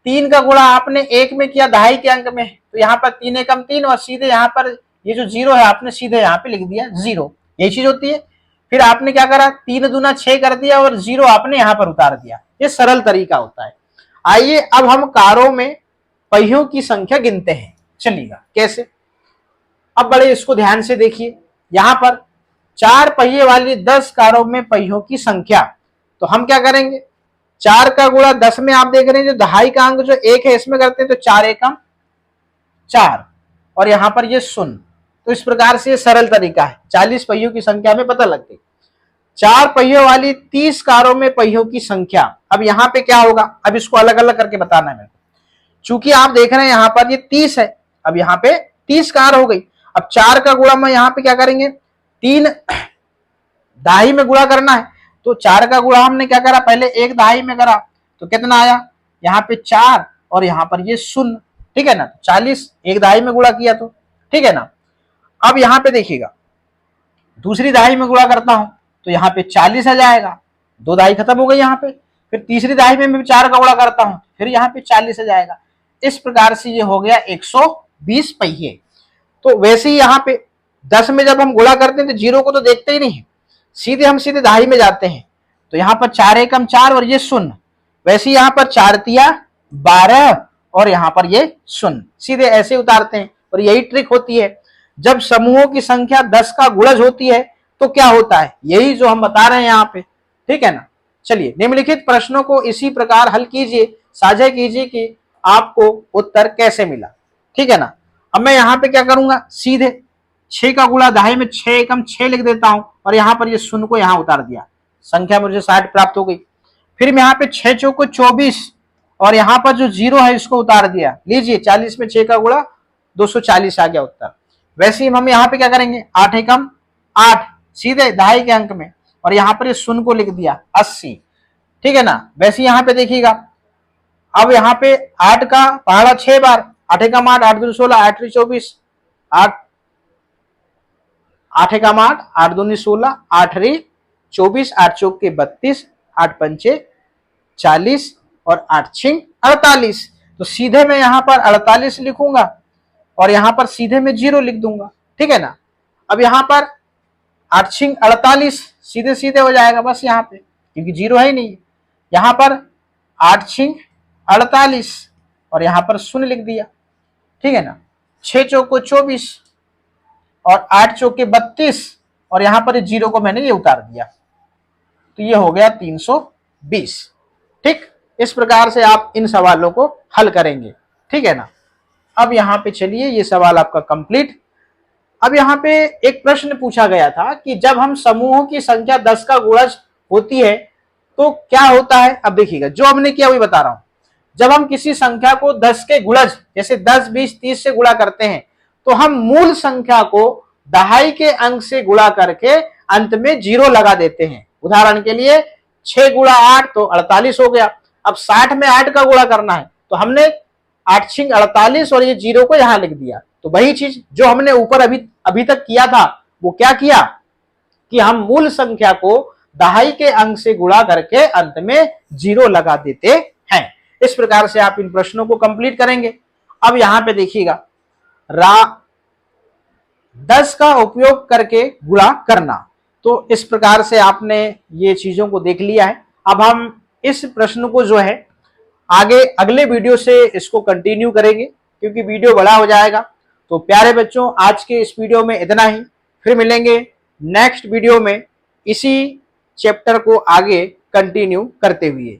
Speaker 1: 3 का गुणा आपने 1 में किया दहाई के अंक में, तो यहाँ पर 3 एकम 3, और सीधे यहाँ पर ये जो 0 है आपने सीधे यहाँ पे लिख दिया 0, यही चीज होती है। फिर आपने क्या करा, 3 दूना 6 कर दिया और 0 आपने यहाँ पर उतार दिया। ये सरल तरीका होता है। आइए अब हम कारों में पहियों की संख्या गिनते हैं। चलिएगा कैसे, अब बड़े इसको ध्यान से देखिए। यहाँ पर 4 पहिए वाली 10 कारों में पहियों की संख्या, तो हम क्या करेंगे, 4 का गुणा 10 में आप देख रहे हैं जो दहाई का अंक जो 1 है इसमें करते हैं, तो 4 एकम 4, और यहाँ पर ये शून्य। तो इस प्रकार से सरल तरीका है, 40 पहियों की संख्या में पता लगती। 4 पहियों वाली 30 कारों में पहियों की संख्या, अब यहाँ पे क्या होगा, अब इसको अलग अलग करके बताना है मेरे को। चूंकि आप देख रहे हैं यहाँ पर ये 30 है, अब यहाँ पे 30 कार हो गई। अब 4 का गुणा में यहाँ पे क्या करेंगे, 3 दहाई में गुणा करना है, तो 4 का गुणा हमने क्या करा, पहले 1 दहाई में करा, तो कितना आया, यहाँ पे 4, और यहाँ पर ये शून्य, ठीक है ना। 40 1 दहाई में गुणा किया तो, ठीक है ना। अब यहाँ पे देखिएगा, दूसरी दहाई में गुणा करता हूं तो यहाँ पे 40 आ जाएगा, 2 दहाई खत्म हो गई यहाँ पे। फिर तीसरी दहाई में मैं 4 का गुणा करता हूं, फिर यहाँ पे 40 आ जाएगा। इस प्रकार से ये हो गया 120 पहिए। तो वैसे ही यहाँ पे 10 में जब हम गुणा करते हैं तो 0 को तो देखते ही नहीं है, सीधे दहाई में जाते हैं। तो यहाँ पर 4 एकम 4 और ये शून्य, वैसे ही यहाँ पर 4 तिया 12 और यहाँ पर ये शून्य, सीधे ऐसे उतारते हैं। और यही ट्रिक होती है, जब समूहों की संख्या 10 का गुणज होती है तो क्या होता है, यही जो हम बता रहे हैं यहाँ पे, ठीक है ना। चलिए निम्नलिखित प्रश्नों को इसी प्रकार हल कीजिए, साझा कीजिए कि आपको उत्तर कैसे मिला, ठीक है ना। अब मैं यहाँ पे क्या करूंगा, सीधे 6 का गुणा दहाई में 6 एकम 6 लिख देता हूं, और यहाँ पर ये शून्य को यहाँ उतार दिया, संख्या मुझे 60 प्राप्त हो गई। फिर मैं यहाँ पे 6 चौको 24, और यहाँ पर जो 0 है इसको उतार दिया। लीजिए 40 में 6 का गुणा 240 आ गया उत्तर। वैसे ही हम यहाँ पे क्या करेंगे, 8 एकम 8, सीधे दहाई के अंक में, और यहाँ पर ये शून्य को लिख दिया 80, ठीक है ना। वैसे यहाँ पे देखिएगा, अब यहाँ पे 8 का पहाड़ा 6 बार, 8 एकम 8, 8 दूनी 16, 8 24, 8 एकम 8, 8 दूनी 16, 8 24, 8 चौक के 32, 8 पंचे 40 और 8 छिंग 48। तो सीधे मैं यहाँ पर 48 लिखूंगा और यहाँ पर सीधे मैं 0 लिख दूंगा, ठीक है ना। अब यहाँ पर 8 छिंग 48 सीधे सीधे हो जाएगा बस यहाँ पे, क्योंकि 0 है ही नहीं। यहाँ पर 8 छिंग 48 और यहाँ पर शून्य लिख दिया, ठीक है ना। 6 चौको 24 और 8 चौके 32 और यहाँ पर 0 को मैंने ये उतार दिया, तो ये हो गया 320। ठीक, इस प्रकार से आप इन सवालों को हल करेंगे, ठीक है ना। अब यहाँ पे चलिए, ये सवाल आपका कंप्लीट। अब यहाँ पे एक प्रश्न पूछा गया था कि जब हम समूहों की संख्या 10 का गुणज होती है तो क्या होता है। अब देखिएगा, जो हमने किया वही बता रहा हूं। जब हम किसी संख्या को 10 के गुणज जैसे 10, 20, 30 से गुणा करते हैं तो हम मूल संख्या को दहाई के अंक से गुणा करके अंत में 0 लगा देते हैं। उदाहरण के लिए 6 गुणा 8 तो 48 हो गया। अब 60 में 8 का गुणा करना है तो हमने 8 छिंग 48 और ये 0 को यहां लिख दिया। तो वही चीज जो हमने ऊपर अभी तक किया था, वो क्या किया कि हम मूल संख्या को दहाई के अंक से गुणा करके अंत में 0 लगा देते हैं। इस प्रकार से आप इन प्रश्नों को कंप्लीट करेंगे। अब यहां पे देखिएगा, 10 का उपयोग करके गुणा करना, तो इस प्रकार से आपने ये चीजों को देख लिया है। अब हम इस प्रश्न को जो है आगे अगले वीडियो से इसको कंटिन्यू करेंगे, क्योंकि वीडियो बड़ा हो जाएगा। तो प्यारे बच्चों, आज के इस वीडियो में इतना ही। फिर मिलेंगे नेक्स्ट वीडियो में इसी चैप्टर को आगे कंटिन्यू करते हुए।